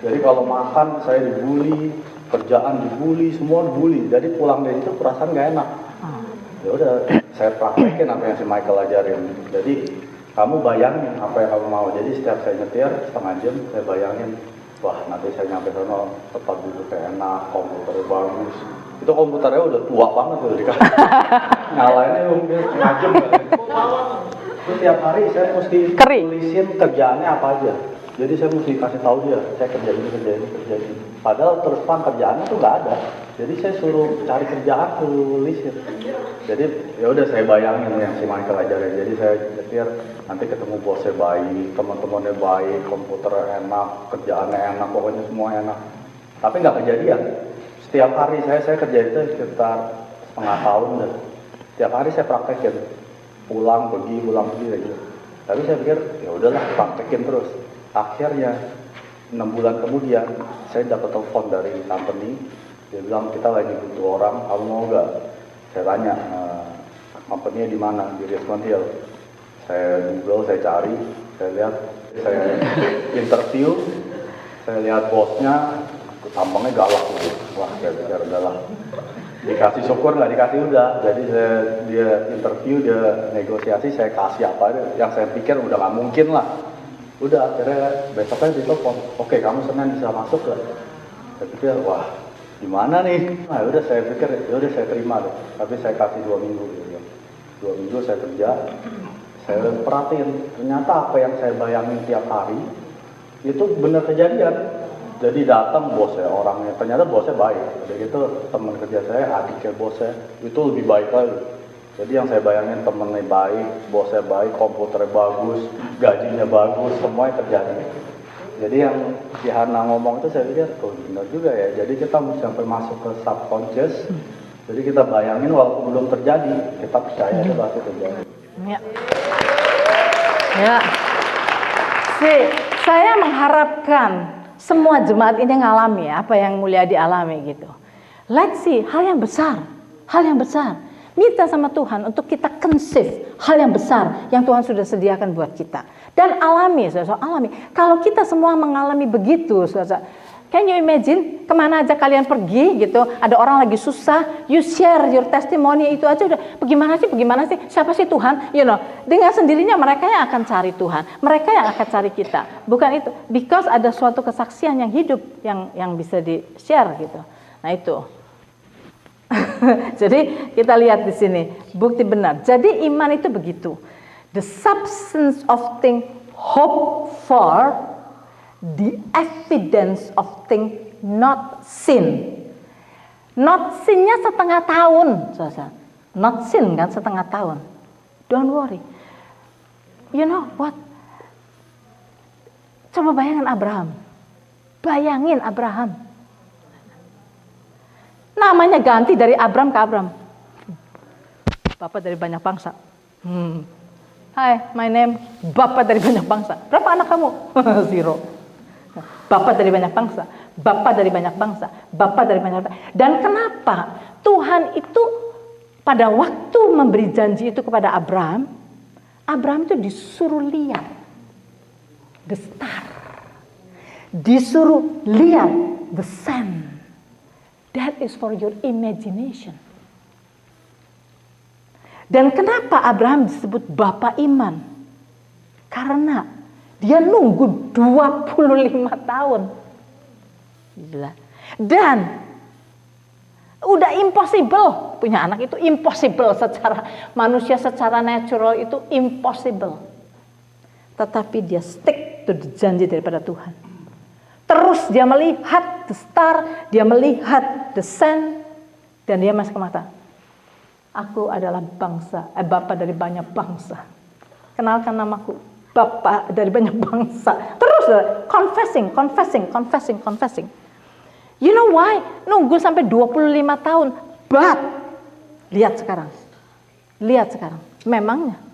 Jadi kalau makan saya dibully, kerjaan dibully, semua dibully. Jadi pulang dari itu perasaan nggak enak. Ya udah, saya praktekin apa yang si Michael ajarin. Jadi kamu bayangin apa yang kamu mau. Jadi setiap saya nyetir setengah jam, saya bayangin, wah nanti saya nyampe sana tempat duduknya enak, komputernya bagus. Itu komputernya udah tua banget udah dikasih. Nyalainnya mungkin setengah jam kali. Terus tiap hari saya mesti tulisin kerjaannya apa aja. Jadi saya mesti kasih tahu dia, saya kerja ini. Padahal terus terang kerjaannya tuh nggak ada. Jadi saya suruh cari kerjaan, tulisin. Jadi ya udah saya bayangin yang si Michael ajarin. Jadi saya nyetir, nanti ketemu bosnya baik, teman-temannya baik, komputernya enak, kerjaannya enak, pokoknya semua enak. Tapi nggak kejadian. Setiap hari saya kerja itu sekitar setengah tahun dan setiap hari saya praktekin. pulang pergi lagi. Tapi saya pikir ya udahlah praktekin terus. Akhirnya 6 bulan kemudian saya dapat telepon dari company, dia bilang kita lagi butuh orang, kamu mau nggak? Saya tanya company-nya di mana? Di Richmond Hill. Saya Google, saya cari, saya lihat, saya interview, saya lihat bosnya, tampangnya galak gitu. Wah saya pikir udahlah. dikasih syukur, nggak dikasih udah. Jadi dia interview, dia negosiasi, saya kasih apa aja yang saya pikir udah nggak mungkin lah. Udah akhirnya besoknya ditelepon, oke kamu Senin bisa masuk gak? Saya pikir wah gimana nih? Nah udah saya pikir ya udah saya terima deh. Tapi saya kasih 2 minggu gitu ya. 2 minggu saya kerja, saya perhatiin ternyata apa yang saya bayangin tiap hari itu benar kejadian. Jadi datang bosnya orangnya, ternyata bosnya baik. Jadi itu teman kerja saya, adiknya bosnya itu lebih baik lagi. Jadi yang saya bayangin temennya baik, bosnya baik, komputernya bagus, gajinya bagus, semuanya terjadi. Jadi yang si Hana ngomong itu saya pikir, oh benar juga ya. Jadi kita mesti sampai masuk ke subconscious. Jadi kita bayangin walaupun belum terjadi, kita percaya itu pasti terjadi. Ya. Ya. Saya mengharapkan semua jemaat ini ngalami apa yang Mulyadi alami gitu. Let's see hal yang besar, hal yang besar. Minta sama Tuhan untuk kita conceive hal yang besar yang Tuhan sudah sediakan buat kita. Dan alami, saudara, alami. Kalau kita semua mengalami begitu, saudara, can you imagine kemana aja kalian pergi gitu, ada orang lagi susah, you share your testimony itu aja udah, bagaimana sih, siapa sih Tuhan, you know, dengan sendirinya mereka yang akan cari Tuhan, mereka yang akan cari kita, bukan itu, because ada suatu kesaksian yang hidup yang bisa di share gitu, nah itu. Jadi kita lihat di sini bukti benar. Jadi iman itu begitu. The substance of thing hope for, the evidence of thing not seen. Not seen-nya setengah tahun, saudara. Not seen kan setengah tahun. Don't worry. You know what? Coba bayangin Abraham. Bayangin Abraham. Namanya ganti dari Abram ke Abram. Bapak dari banyak bangsa. Hai, my name Bapak dari banyak bangsa. Berapa anak kamu? 0. Bapak dari banyak bangsa. Bapak dari banyak bangsa. Bapak dari banyak bangsa. Dan kenapa Tuhan itu pada waktu memberi janji itu kepada Abraham, Abraham itu disuruh lihat the star. Disuruh lihat the sun. That is for your imagination. Dan kenapa Abraham disebut Bapak Iman? Karena dia nunggu 25 tahun. Gila. Dan udah impossible. Punya anak itu impossible secara manusia, secara natural itu impossible. Tetapi dia stick to the janji daripada Tuhan. Terus dia melihat the star, dia melihat the sun, dan dia masih mengatakan, aku adalah Bapak dari banyak bangsa. Kenalkan namaku, Bapak dari banyak bangsa. Terus confessing. You know why? Nunggu sampai 25 tahun. But, lihat sekarang. Memangnya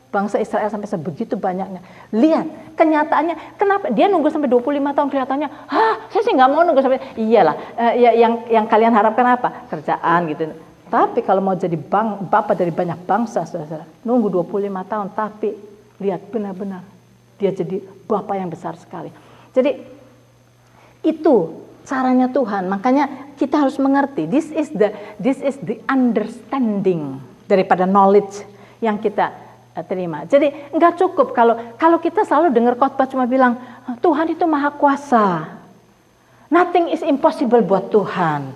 bangsa Israel sampai sebegitu banyaknya. Lihat, kenyataannya, kenapa dia nunggu sampai 25 tahun kelihatannya, saya sih nggak mau nunggu sampai, iyalah, yang kalian harapkan apa? Kerjaan gitu. Tapi kalau mau jadi Bapak dari banyak bangsa, saudara, nunggu 25 tahun, tapi lihat benar-benar dia jadi Bapak yang besar sekali. Jadi itu caranya Tuhan. Makanya kita harus mengerti. This is the understanding daripada knowledge yang kita terima. Jadi nggak cukup kalau kita selalu dengar khotbah cuma bilang Tuhan itu maha kuasa. Nothing is impossible buat Tuhan.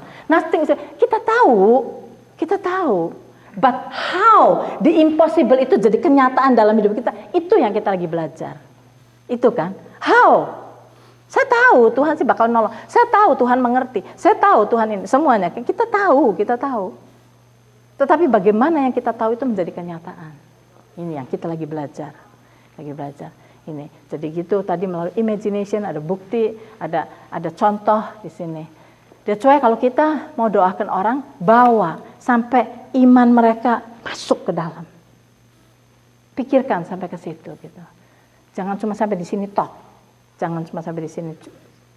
Kita tahu. But how the impossible itu jadi kenyataan dalam hidup kita, itu yang kita lagi belajar. Itu kan? How? Saya tahu Tuhan sih bakal nolong. Saya tahu Tuhan mengerti. Saya tahu Tuhan ini semuanya. Kita tahu. Tetapi bagaimana yang kita tahu itu menjadi kenyataan. Ini yang kita lagi belajar. Ini. Jadi gitu tadi melalui imagination ada bukti, ada contoh di sini. That's why kalau kita mau doakan orang, bawa sampai iman mereka masuk ke dalam. Pikirkan sampai ke situ gitu. Jangan cuma sampai di sini toh. Jangan cuma sampai di sini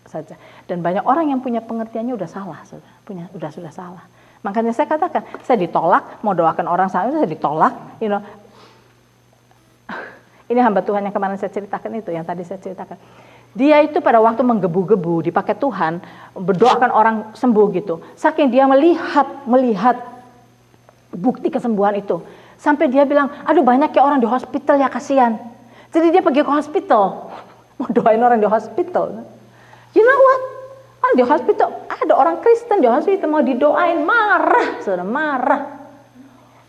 saja. Dan banyak orang yang punya pengertiannya udah salah, sudah salah. Makanya saya katakan, saya ditolak, mau doakan orang saya ditolak, you know. Ini hamba Tuhan yang kemarin saya ceritakan itu, yang tadi saya ceritakan. Dia itu pada waktu menggebu-gebu dipakai Tuhan, berdoakan orang sembuh gitu. Saking dia melihat bukti kesembuhan itu. Sampai dia bilang, aduh banyak ya orang di hospital ya, kasihan. Jadi dia pergi ke hospital, mau doain orang di hospital. You know what? Di hospital, ada orang Kristen di hospital mau didoain, marah, saudara, marah.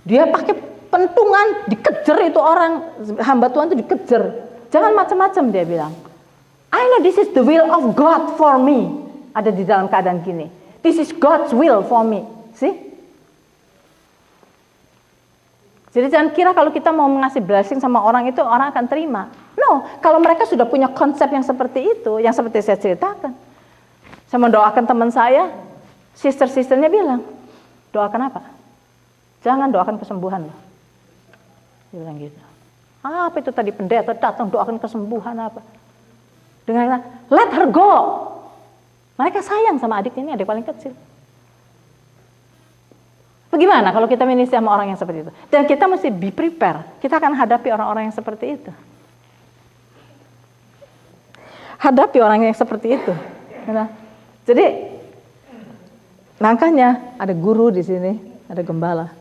Dia pakai pentungan, dikejar itu orang, hamba Tuhan itu dikejar. Jangan macam-macam, dia bilang. I know this is the will of God for me. Ada di dalam keadaan gini. This is God's will for me. See? Jadi jangan kira kalau kita mau mengasih blessing sama orang itu, orang akan terima. No, kalau mereka sudah punya konsep yang seperti itu, yang seperti saya ceritakan. Saya mendoakan teman saya, sister-sisternya bilang, doakan apa? Jangan doakan kesembuhan loh. Dia bilang gitu. Apa itu tadi pendeta datang doakan kesembuhan apa? Dengan let her go. Mereka sayang sama adik ini, adik paling kecil. Bagaimana kalau kita ministry sama orang yang seperti itu? Dan kita mesti be prepare. Kita akan hadapi orang-orang yang seperti itu. Hadapi orang yang seperti itu. Nah, jadi langkahnya ada guru di sini, ada gembala.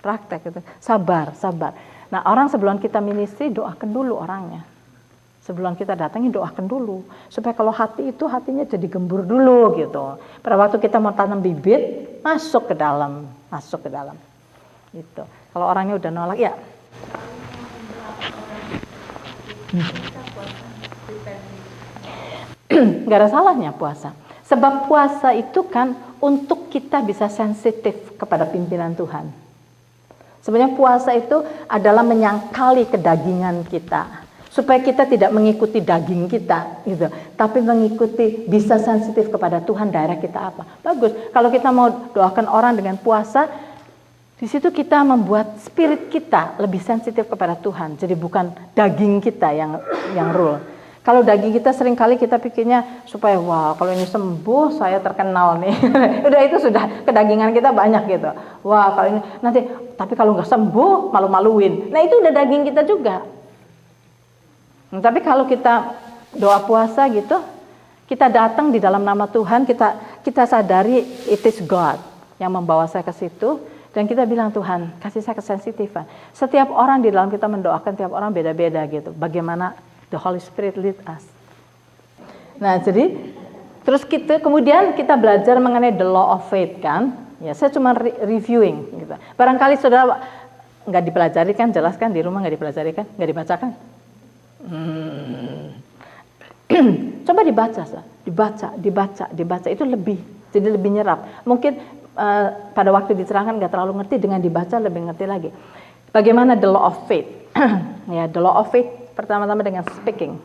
Praktek itu. Sabar. Nah, orang sebelum kita ministry doakan dulu orangnya. Sebelum kita datangi doakan dulu supaya kalau hatinya jadi gembur dulu gitu. Pada waktu kita mau tanam bibit, masuk ke dalam. Gitu. Kalau orangnya udah nolak ya. Gak ada salahnya puasa. Sebab puasa itu kan untuk kita bisa sensitif kepada pimpinan Tuhan. Sebenarnya puasa itu adalah menyangkali kedagingan kita. Supaya kita tidak mengikuti daging kita gitu, tapi mengikuti bisa sensitif kepada Tuhan, daerah kita apa. Bagus. Kalau kita mau doakan orang dengan puasa, di situ kita membuat spirit kita lebih sensitif kepada Tuhan. Jadi bukan daging kita yang rule. Kalau daging kita seringkali kita pikirnya supaya wah kalau ini sembuh saya terkenal nih. Udah itu sudah kedagingan kita banyak gitu. Wah kalau ini nanti tapi kalau nggak sembuh malu-maluin. Nah itu udah daging kita juga. Tapi kalau kita doa puasa gitu, kita datang di dalam nama Tuhan, kita sadari it is God yang membawa saya ke situ, dan kita bilang Tuhan kasih saya kesensitifan. Setiap orang di dalam kita mendoakan, tiap orang beda-beda gitu. Bagaimana the Holy Spirit lead us. Nah jadi terus kemudian kita belajar mengenai the law of faith kan. Ya saya cuma reviewing gitu. Barangkali saudara nggak dipelajari kan, jelas kan di rumah nggak dipelajari kan, nggak dibacakan. Coba dibaca itu jadi lebih nyerap. Mungkin pada waktu diterangkan nggak terlalu ngerti, dengan dibaca lebih ngerti lagi. Bagaimana the law of faith? Ya, the law of faith pertama-tama dengan speaking.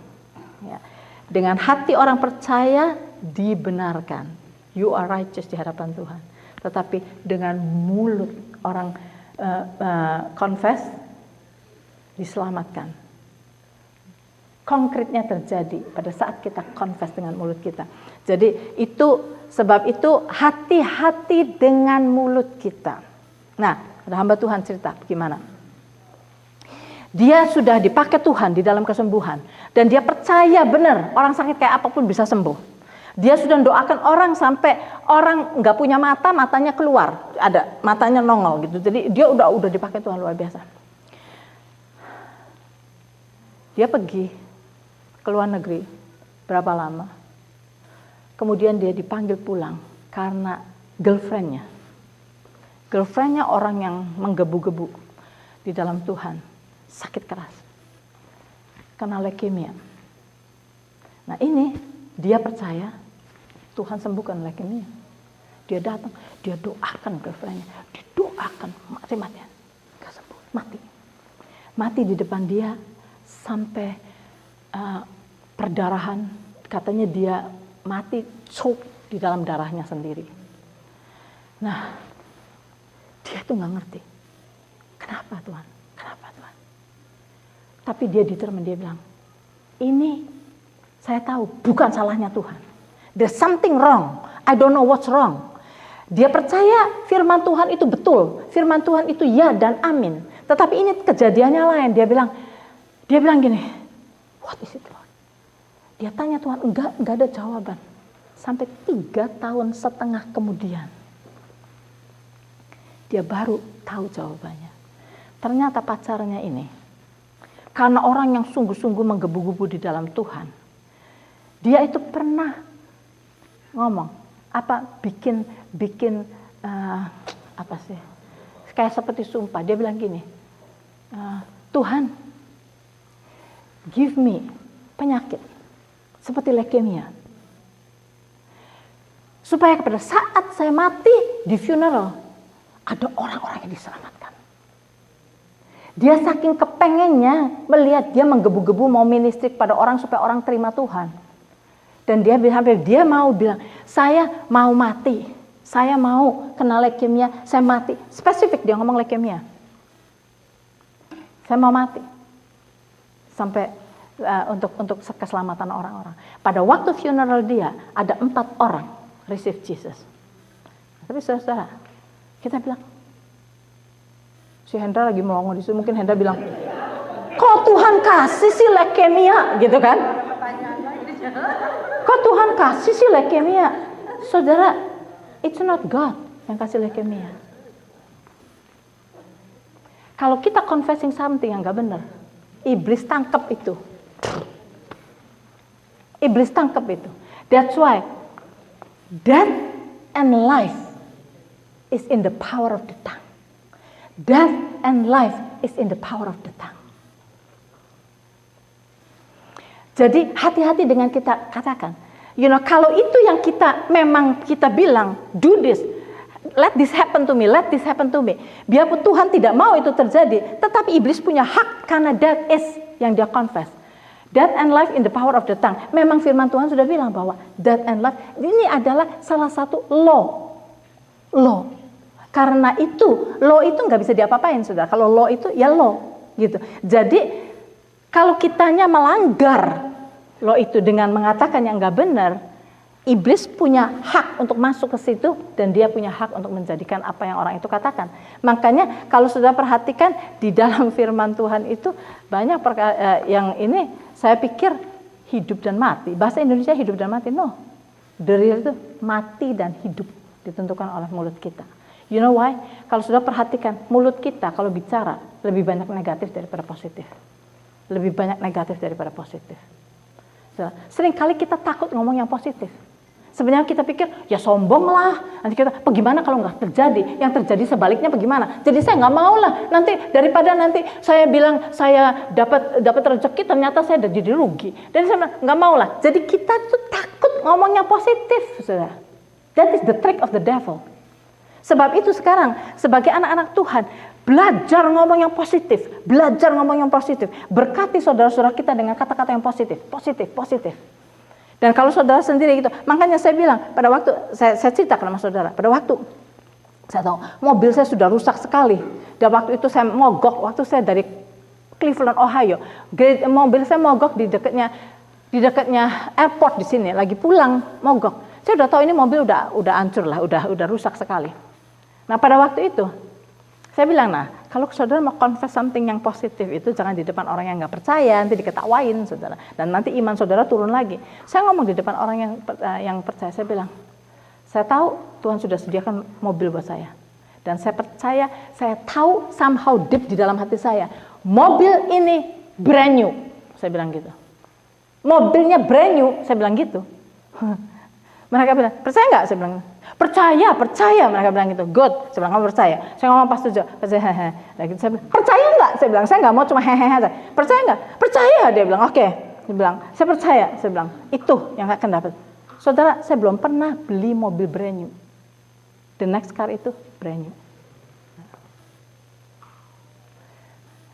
Ya, dengan hati orang percaya dibenarkan, you are righteous di hadapan Tuhan. Tetapi dengan mulut orang confess diselamatkan. Konkretnya terjadi pada saat kita confess dengan mulut kita. Jadi sebab itu hati-hati dengan mulut kita. Nah, ada hamba Tuhan cerita gimana? Dia sudah dipakai Tuhan di dalam kesembuhan dan dia percaya benar orang sakit kayak apapun bisa sembuh. Dia sudah doakan orang sampai orang nggak punya mata, matanya keluar, ada matanya nongol gitu. Jadi dia udah dipakai Tuhan luar biasa. Dia pergi ke luar negeri, berapa lama? Kemudian dia dipanggil pulang karena girlfriendnya orang yang menggebu-gebu di dalam Tuhan, sakit keras, karena leukemia. Nah ini dia percaya Tuhan sembuhkan leukemia. Dia datang, dia doakan girlfriendnya, didoakan mati-matian, gak sembuh, mati di depan dia sampai perdarahan, katanya dia mati choke di dalam darahnya sendiri. Nah, dia tuh nggak ngerti, kenapa Tuhan? Tapi dia determine, dia bilang, ini saya tahu bukan salahnya Tuhan. There's something wrong. I don't know what's wrong. Dia percaya firman Tuhan itu betul, firman Tuhan itu ya dan amin. Tetapi ini kejadiannya lain. Dia bilang gini, what is it Lord? Dia tanya Tuhan, enggak ada jawaban. Sampai 3,5 tahun kemudian, dia baru tahu jawabannya. Ternyata pacarnya ini, karena orang yang sungguh-sungguh menggebu-gebu di dalam Tuhan, dia itu pernah ngomong, bikin apa sih, kayak seperti sumpah. Dia bilang gini, Tuhan, give me penyakit seperti leukemia, supaya pada saat saya mati di funeral, ada orang-orang yang diselamatkan. Dia saking kepengennya melihat dia menggebu-gebu mau ministry pada orang supaya orang terima Tuhan. Dan dia mau bilang, saya mau mati, saya mau kena leukemia, saya mati. Spesifik dia ngomong leukemia. Saya mau mati. Sampai untuk keselamatan orang-orang. Pada waktu funeral dia, ada 4 orang receive Jesus. Tapi saudara, kita bilang, si Hendra lagi melongo di situ, mungkin Hendra bilang, kok Tuhan kasih sih leukemia, gitu kan? Kok Tuhan kasih sih leukemia? Saudara, it's not God yang kasih leukemia. Kalau kita confessing something yang gak benar, iblis tangkap itu. Iblis tangkap itu. That's why death and life is in the power of the tongue. Death and life is in the power of the tongue. Jadi hati-hati dengan kita katakan, kalau itu yang memang kita bilang, do this, let this happen to me, let this happen to me. Biarpun Tuhan tidak mau itu terjadi, tetapi iblis punya hak karena that is yang dia confess. Death and life in the power of the tongue. Memang firman Tuhan sudah bilang bahwa death and life ini adalah salah satu law. Karena itu, law itu nggak bisa diapa-apain, saudara. Kalau law itu ya law, gitu. Jadi kalau kitanya melanggar law itu dengan mengatakan yang nggak benar, iblis punya hak untuk masuk ke situ dan dia punya hak untuk menjadikan apa yang orang itu katakan. Makanya kalau sudah perhatikan di dalam firman Tuhan itu banyak yang ini saya pikir hidup dan mati. Bahasa Indonesia hidup dan mati, no. The real itu mati dan hidup ditentukan oleh mulut kita. You know why? Kalau sudah perhatikan mulut kita kalau bicara lebih banyak negatif daripada positif. Lebih banyak negatif daripada positif. Seringkali kita takut ngomong yang positif. Sebenarnya kita pikir, ya sombong lah. Nanti kita, bagaimana kalau nggak terjadi? Yang terjadi sebaliknya bagaimana? Jadi saya nggak mau lah. Nanti daripada nanti saya bilang saya dapat rezeki, ternyata saya jadi rugi. Dan saya bilang, nggak mau lah. Jadi kita tuh takut ngomong yang positif, saudara. That is the trick of the devil. Sebab itu sekarang sebagai anak-anak Tuhan, belajar ngomong yang positif. Belajar ngomong yang positif. Berkati saudara-saudara kita dengan kata-kata yang positif. Positif. Dan kalau saudara sendiri gitu, makanya saya bilang pada waktu saya ceritakan sama saudara, pada waktu saya tahu mobil saya sudah rusak sekali. Dan waktu itu saya mogok, waktu saya dari Cleveland, Ohio, mobil saya mogok di dekatnya airport di sini, lagi pulang mogok. Saya udah tahu ini mobil udah hancur lah, udah rusak sekali. Nah pada waktu itu saya bilang, kalau saudara mau confess something yang positif itu jangan di depan orang yang nggak percaya, nanti diketawain saudara, dan nanti iman saudara turun lagi. Saya ngomong di depan orang yang percaya, saya bilang, saya tahu Tuhan sudah sediakan mobil buat saya, dan saya percaya, saya tahu somehow deep di dalam hati saya, mobil ini brand new, saya bilang gitu. Mobilnya brand new, saya bilang gitu. Mereka bilang, percaya nggak? Saya bilang, percaya. Mereka bilang gitu, good. Saya bilang, kamu percaya? Saya ngomong pas tujuh, percaya. Saya bilang, percaya nggak? Saya bilang, saya nggak mau cuma hehehe. Percaya nggak? Percaya. Dia bilang, oke. Dia bilang, saya percaya. Saya bilang, itu yang akan dapat. Saudara, saya belum pernah beli mobil brand new. The next car itu brand new.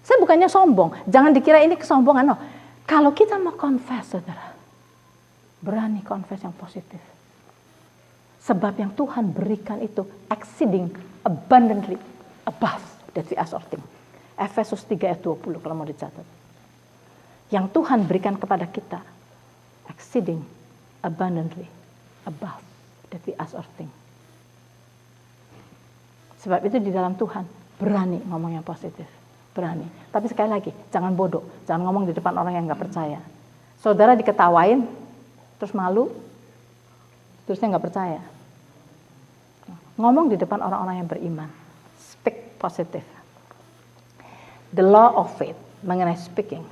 Saya bukannya sombong. Jangan dikira ini kesombongan. No. Kalau kita mau confess, saudara, berani confess yang positif. Sebab yang Tuhan berikan itu exceeding abundantly above that we ask or think. Efesus 3 ayat 20 kalau mau dicatat. Yang Tuhan berikan kepada kita exceeding abundantly above that we ask or think. Sebab itu di dalam Tuhan berani ngomong yang positif. Berani. Tapi sekali lagi, jangan bodoh. Jangan ngomong di depan orang yang gak percaya. Saudara diketawain, terus malu, terusnya nggak percaya. Ngomong di depan orang-orang yang beriman. Speak positive. The law of faith mengenai speaking.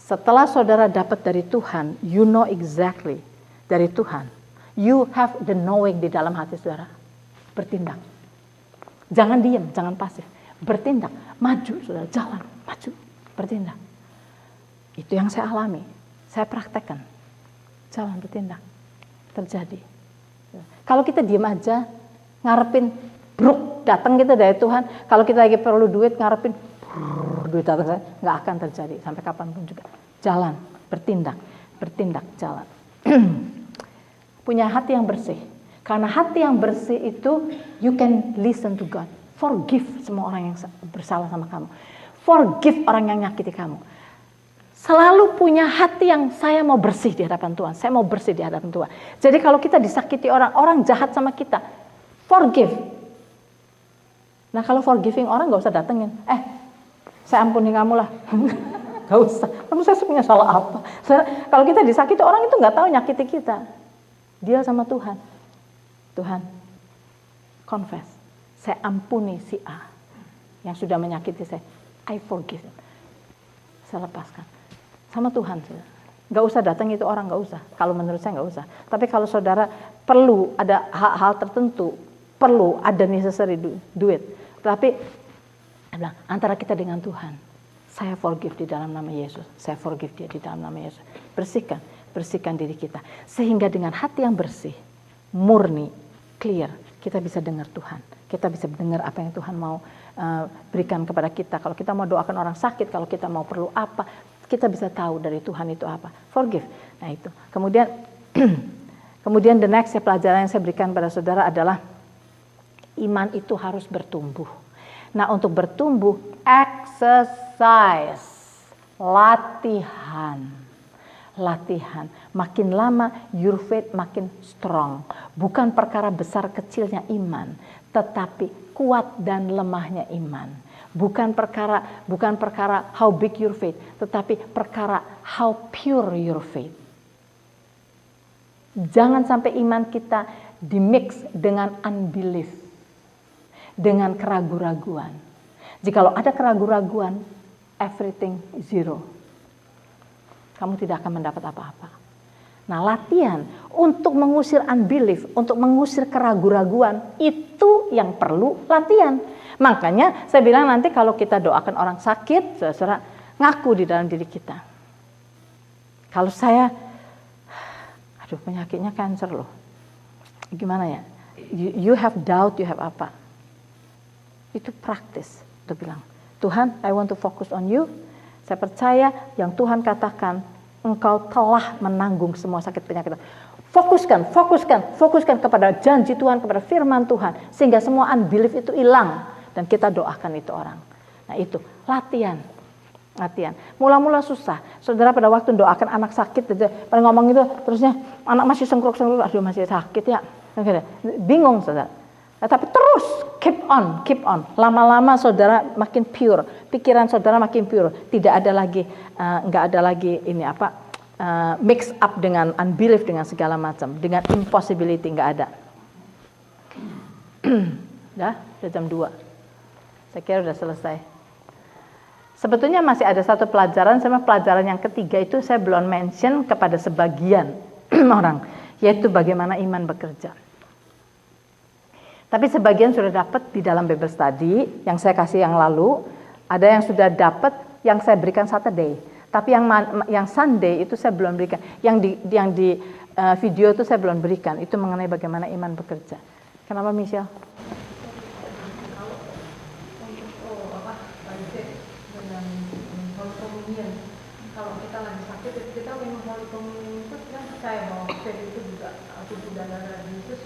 Setelah saudara dapat dari Tuhan, you know exactly dari Tuhan. You have the knowing di dalam hati saudara. Bertindak. Jangan diam, jangan pasif. Bertindak, maju saudara, jalan, maju, bertindak. Itu yang saya alami, saya praktekkan. Jalan, bertindak, terjadi. Kalau kita diam aja, ngarepin bruk datang gitu dari Tuhan. Kalau kita lagi perlu duit, ngarepin duit datang, nggak akan terjadi sampai kapanpun juga. Jalan, bertindak, jalan. Punya hati yang bersih. Karena hati yang bersih itu, you can listen to God. Forgive semua orang yang bersalah sama kamu. Forgive orang yang nyakiti kamu. Selalu punya hati yang saya mau bersih di hadapan Tuhan. Saya mau bersih di hadapan Tuhan. Jadi kalau kita disakiti orang jahat sama kita, forgive. Nah kalau forgiving orang gak usah datengin. Saya ampuni kamu lah. Gak usah. Kamu saya punya salah apa? Kalau kita disakiti orang itu gak tahu nyakiti kita. Dia sama Tuhan. Tuhan, confess. Saya ampuni si A yang sudah menyakiti saya. I forgive him. Saya lepaskan. Sama Tuhan. Gak usah datang itu orang, gak usah. Kalau menurut saya gak usah. Tapi kalau saudara perlu ada hal tertentu, perlu ada necessary duit. Tapi antara kita dengan Tuhan, saya forgive di dalam nama Yesus. Saya forgive dia di dalam nama Yesus. Bersihkan diri kita. Sehingga dengan hati yang bersih, murni, clear, kita bisa dengar Tuhan. Kita bisa dengar apa yang Tuhan mau berikan kepada kita. Kalau kita mau doakan orang sakit, kalau kita mau perlu apa, kita bisa tahu dari Tuhan itu apa. Forgive. Nah itu. Kemudian the next pelajaran yang saya berikan pada saudara adalah iman itu harus bertumbuh. Nah untuk bertumbuh, exercise, latihan. Makin lama your faith makin strong. Bukan perkara besar kecilnya iman, tetapi kuat dan lemahnya iman. Bukan perkara how big your faith, tetapi perkara how pure your faith. Jangan sampai iman kita dimix dengan unbelief, dengan keraguan-raguan. Jikalau ada keraguan-raguan, everything zero. Kamu tidak akan mendapat apa-apa. Nah, latihan untuk mengusir unbelief, untuk mengusir keraguan-raguan, itu yang perlu latihan. Makanya saya bilang nanti kalau kita doakan orang sakit, saudara ngaku di dalam diri kita. Kalau saya, penyakitnya cancer loh. Gimana ya? You have doubt, you have apa? Itu praktis. Untuk bilang, Tuhan, I want to focus on you. Saya percaya yang Tuhan katakan, Engkau telah menanggung semua sakit penyakit. Fokuskan kepada janji Tuhan, kepada firman Tuhan. Sehingga semua unbelief itu hilang. Dan kita doakan itu orang. Nah itu, latihan. Mula-mula susah. Saudara pada waktu doakan anak sakit, pada ngomong itu, terusnya anak masih sengkruk-sengkruk, aduh masih sakit ya. Bingung saudara. Nah, tapi terus keep on. Lama-lama saudara makin pure, pikiran saudara makin pure. Nggak ada lagi ini mix up dengan unbelief, dengan segala macam, dengan impossibility, nggak ada. Udah jam 2. Saya kira udah selesai. Sebetulnya masih ada satu pelajaran, sama pelajaran yang ketiga itu saya belum mention kepada sebagian orang, yaitu bagaimana iman bekerja. Tapi sebagian sudah dapat di dalam Bible study yang saya kasih yang lalu, ada yang sudah dapat yang saya berikan Saturday. Tapi yang Sunday itu saya belum berikan. Yang di video itu saya belum berikan. Itu mengenai bagaimana iman bekerja. Kenapa Michelle? Kalau kita lagi sakit, kita minum Holy Communion itu kita percaya bahwa itu juga tubuh dan darah Yesus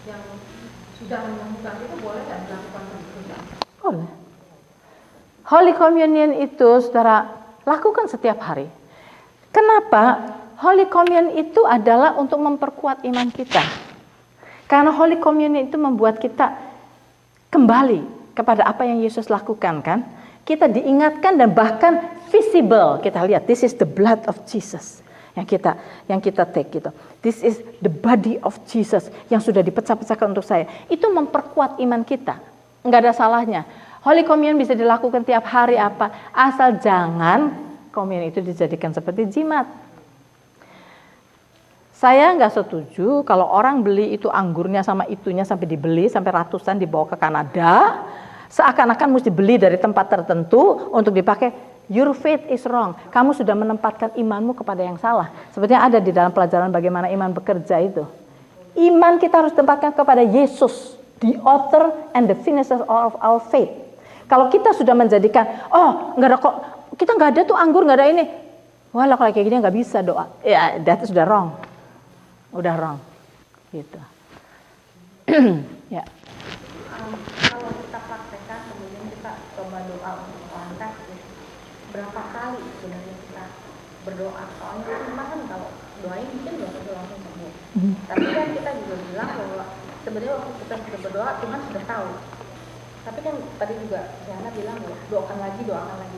yang sudah menemukan itu, boleh dan dilakukan begitu? Boleh. Holy Communion itu saudara lakukan setiap hari. Kenapa? Holy Communion itu adalah untuk memperkuat iman kita. Karena Holy Communion itu membuat kita kembali kepada apa yang Yesus lakukan kan. Kita diingatkan dan bahkan visible. Kita lihat, this is the blood of Jesus. yang kita take gitu. This is the body of Jesus yang sudah dipecah-pecahkan untuk saya. Itu memperkuat iman kita. Enggak ada salahnya. Holy Communion bisa dilakukan tiap hari asal jangan komunion itu dijadikan seperti jimat. Saya nggak setuju kalau orang beli itu anggurnya sama itunya sampai dibeli sampai ratusan dibawa ke Kanada, seakan-akan mesti beli dari tempat tertentu untuk dipakai. Your faith is wrong. Kamu sudah menempatkan imanmu kepada yang salah. Sepertinya ada di dalam pelajaran bagaimana iman bekerja itu. Iman kita harus tempatkan kepada Yesus, the author and the finisher of our faith. Kalau kita sudah menjadikan, nggak ada kok, kita nggak ada tuh anggur, nggak ada ini. Wah, kalau kayak gini nggak bisa doa. Ya, that is sudah wrong. Udah wrong, gitu. Ya. Kalau kita praktekkan, kemudian kita coba doa untuk orang sakit, berapa kali sebenarnya kita berdoa? Soalnya kan memang kan kalau doain mungkin belum tentu langsung sembuh. Tapi kan kita juga bilang bahwa sebenarnya waktu kita sudah berdoa, Tuhan sudah tahu. Tapi kan tadi juga Yana bilang bahwa doakan lagi.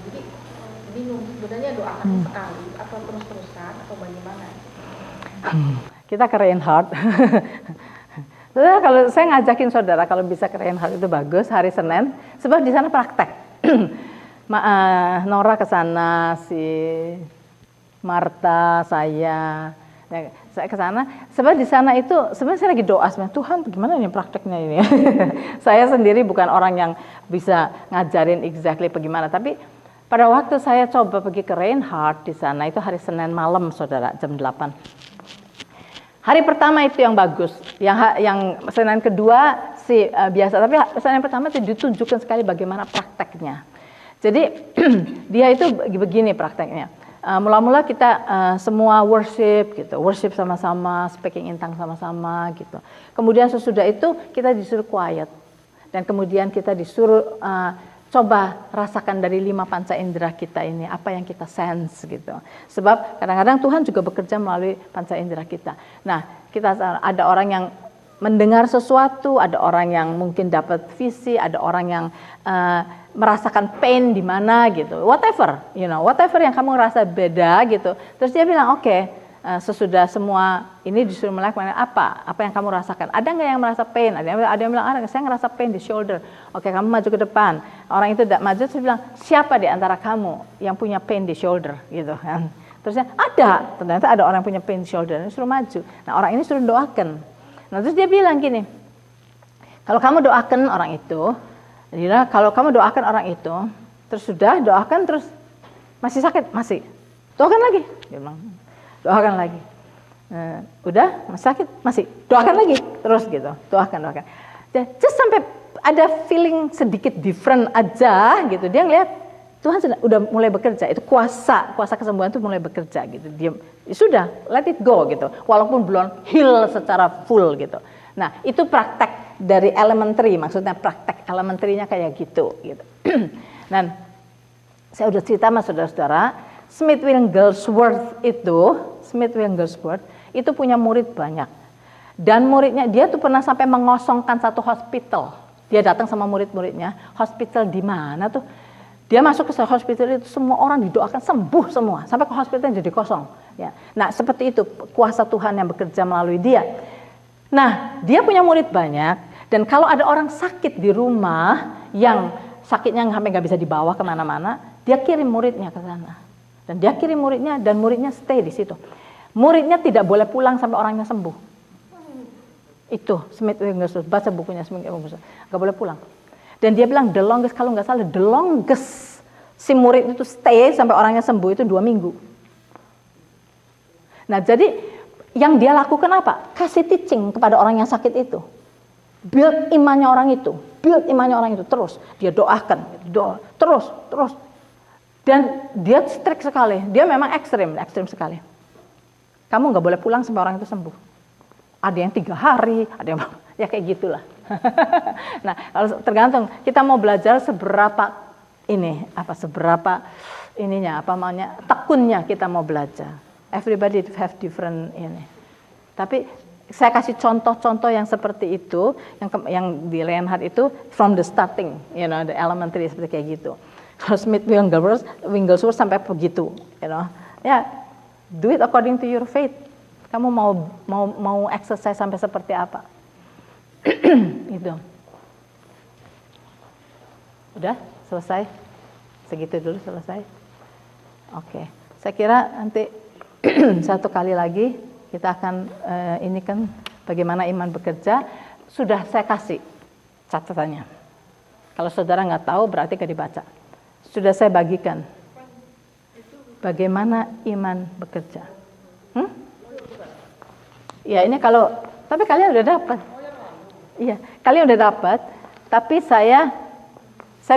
Jadi bingung sebenarnya doakan sekali atau terus-terusan atau bagaimana? Kita ke Reinhardt. Kalau saya ngajakin saudara kalau bisa ke Reinhardt itu bagus hari Senin, sebab di sana praktek. Nora ke sana, si Marta, saya ke sana. Sebab di sana itu sebenarnya saya lagi doa sebenarnya, Tuhan gimana ini prakteknya ini. Saya sendiri bukan orang yang bisa ngajarin exactly bagaimana, tapi pada waktu saya coba pergi ke Reinhardt di sana itu hari Senin malam saudara jam 8. Hari pertama itu yang bagus, yang Senin kedua sih biasa, tapi Senin pertama itu ditunjukkan sekali bagaimana prakteknya. Jadi dia itu begini prakteknya. Mula-mula kita semua worship sama-sama, speaking in tongues sama-sama gitu. Kemudian sesudah itu kita disuruh quiet dan kemudian kita disuruh coba rasakan dari 5 panca indera kita ini, apa yang kita sense gitu. Sebab kadang-kadang Tuhan juga bekerja melalui panca indera kita. Nah, kita ada orang yang mendengar sesuatu, ada orang yang mungkin dapat visi, ada orang yang merasakan pain di mana gitu. Whatever yang kamu rasa beda gitu. Terus dia bilang, oke, sesudah semua ini disuruh melakukan apa yang kamu rasakan. Ada nggak yang merasa pain? Ada yang bilang, saya ngerasa pain di shoulder. Oke, kamu maju ke depan. Orang itu tidak maju, saya bilang, siapa di antara kamu yang punya pain di shoulder gitu kan? Terusnya ternyata ada orang yang punya pain di shoulder, suruh maju. Nah, orang ini suruh doakan. Nah, terus dia bilang gini, kalau kamu doakan orang itu, terus sudah doakan terus masih sakit, masih doakan lagi. Dia bilang, doakan lagi. Udah masih sakit, masih doakan lagi terus gitu, doakan. Just sampai ada feeling sedikit different aja gitu. Dia ngeliat Tuhan udah mulai bekerja, itu kuasa kesembuhan itu mulai bekerja gitu. Dia sudah let it go gitu, walaupun belum heal secara full gitu. Nah, itu praktek dari elementary, maksudnya praktek elementarynya kayak gitu. Dan saya udah cerita sama saudara-saudara, Smith Wigglesworth itu punya murid banyak. Dan muridnya, dia tuh pernah sampai mengosongkan satu hospital. Dia datang sama murid-muridnya, hospital di mana tuh? Dia masuk ke hospital itu, semua orang didoakan sembuh semua, sampai ke hospital jadi kosong. Ya. Nah, seperti itu kuasa Tuhan yang bekerja melalui dia. Nah, dia punya murid banyak, dan kalau ada orang sakit di rumah yang sakitnya sampai nggak bisa dibawa kemana-mana, dia kirim muridnya ke sana. Dan dia kirim muridnya, dan muridnya stay di situ. Muridnya tidak boleh pulang sampai orangnya sembuh. Itu Smith Wigglesworth, baca bukunya Smith Wigglesworth, nggak boleh pulang. Dan dia bilang kalau nggak salah the longest si murid itu stay sampai orangnya sembuh itu 2 minggu. Nah, jadi yang dia lakukan apa? Kasih teaching kepada orang yang sakit itu. Build imannya orang itu terus. Dia doakan, terus. Dan dia strict sekali. Dia memang ekstrim sekali. Kamu nggak boleh pulang sampai orang itu sembuh. Ada yang 3 hari, ada yang ya kayak gitulah. Nah, kalau tergantung kita mau belajar seberapa tekunnya kita mau belajar. Everybody have different ini. Tapi saya kasih contoh-contoh yang seperti itu, yang di Reinhardt itu from the starting, the elementary seperti kayak gitu. Kalau Smith Wigglesworth sampai begitu, ya Do it according to your faith. Kamu mau exercise sampai seperti apa? Itu. Udah selesai? Segitu dulu selesai? Oke. Saya kira nanti satu kali lagi kita akan ini kan bagaimana iman bekerja. Sudah saya kasih catatannya. Kalau saudara nggak tahu berarti nggak dibaca. Sudah saya bagikan. Bagaimana iman bekerja? Ya ini tapi kalian udah dapat. Iya, kalian udah dapat. Tapi saya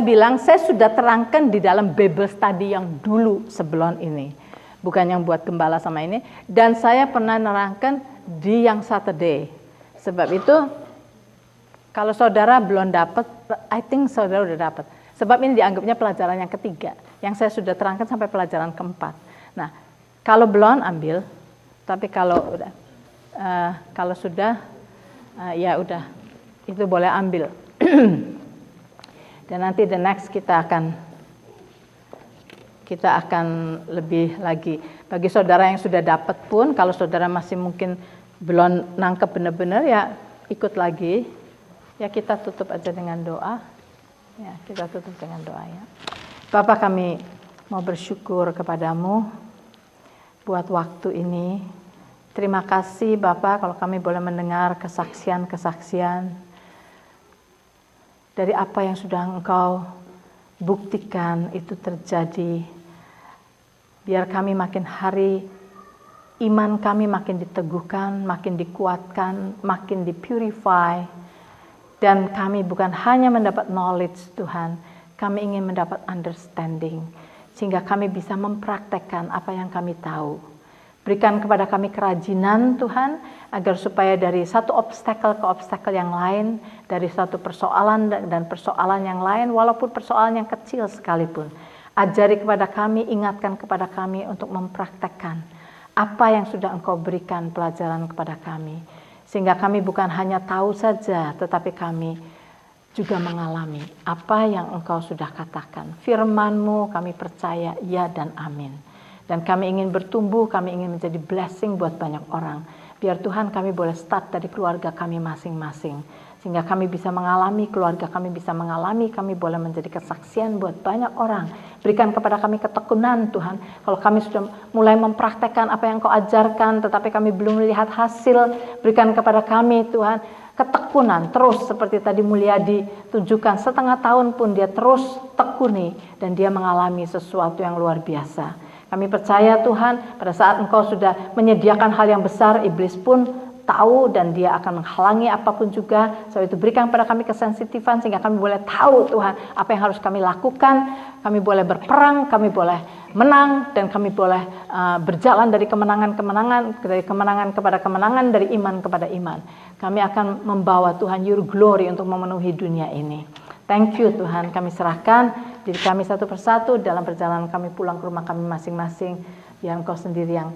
bilang saya sudah terangkan di dalam Bible study yang dulu sebelum ini, bukan yang buat gembala sama ini. Dan saya pernah nerangkan di yang Saturday. Sebab itu kalau saudara belum dapat, I think saudara udah dapat. Sebab ini dianggapnya pelajaran yang ketiga, yang saya sudah terangkan sampai pelajaran keempat. Nah, kalau belum ambil, tapi kalau sudah, ya udah, itu boleh ambil. Dan nanti the next kita akan lebih lagi. Bagi saudara yang sudah dapat pun, kalau saudara masih mungkin belum nangkep benar-benar, ya ikut lagi. Ya kita tutup aja dengan doa. Ya, kita tutup dengan doa ya. Bapa, kami mau bersyukur kepadamu buat waktu ini. Terima kasih Bapa kalau kami boleh mendengar kesaksian-kesaksian dari apa yang sudah Engkau buktikan itu terjadi. Biar kami makin hari iman kami makin diteguhkan, makin dikuatkan, makin dipurify. Dan kami bukan hanya mendapat knowledge Tuhan, kami ingin mendapat understanding. Sehingga kami bisa mempraktekkan apa yang kami tahu. Berikan kepada kami kerajinan Tuhan, agar supaya dari satu obstacle ke obstacle yang lain, dari satu persoalan dan persoalan yang lain, walaupun persoalan yang kecil sekalipun. Ajari kepada kami, ingatkan kepada kami untuk mempraktekkan apa yang sudah Engkau berikan pelajaran kepada kami. Sehingga kami bukan hanya tahu saja, tetapi kami juga mengalami apa yang Engkau sudah katakan. Firman-Mu kami percaya, ya dan amin. Dan kami ingin bertumbuh, kami ingin menjadi blessing buat banyak orang. Biar Tuhan kami boleh start dari keluarga kami masing-masing. Sehingga kami bisa mengalami, keluarga kami bisa mengalami, kami boleh menjadi kesaksian buat banyak orang. Berikan kepada kami ketekunan Tuhan. Kalau kami sudah mulai mempraktekkan apa yang Kau ajarkan, tetapi kami belum melihat hasil, berikan kepada kami Tuhan ketekunan. Terus seperti tadi Mulyadi tunjukkan, setengah tahun pun dia terus tekuni dan dia mengalami sesuatu yang luar biasa. Kami percaya Tuhan, pada saat Engkau sudah menyediakan hal yang besar, iblis pun tahu dan dia akan menghalangi apapun juga. Sebab itu berikan pada kami kesensitifan sehingga kami boleh tahu Tuhan apa yang harus kami lakukan. Kami boleh berperang, kami boleh menang dan kami boleh berjalan dari kemenangan-kemenangan, dari kemenangan kepada kemenangan, dari iman kepada iman. Kami akan membawa Tuhan your glory untuk memenuhi dunia ini. Thank you Tuhan, kami serahkan diri kami satu persatu dalam perjalanan kami pulang ke rumah kami masing-masing. Biar Engkau sendiri yang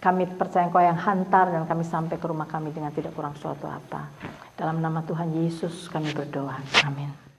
kami percaya Engkau yang hantar dan kami sampai ke rumah kami dengan tidak kurang suatu apa. Dalam nama Tuhan Yesus kami berdoa. Amin.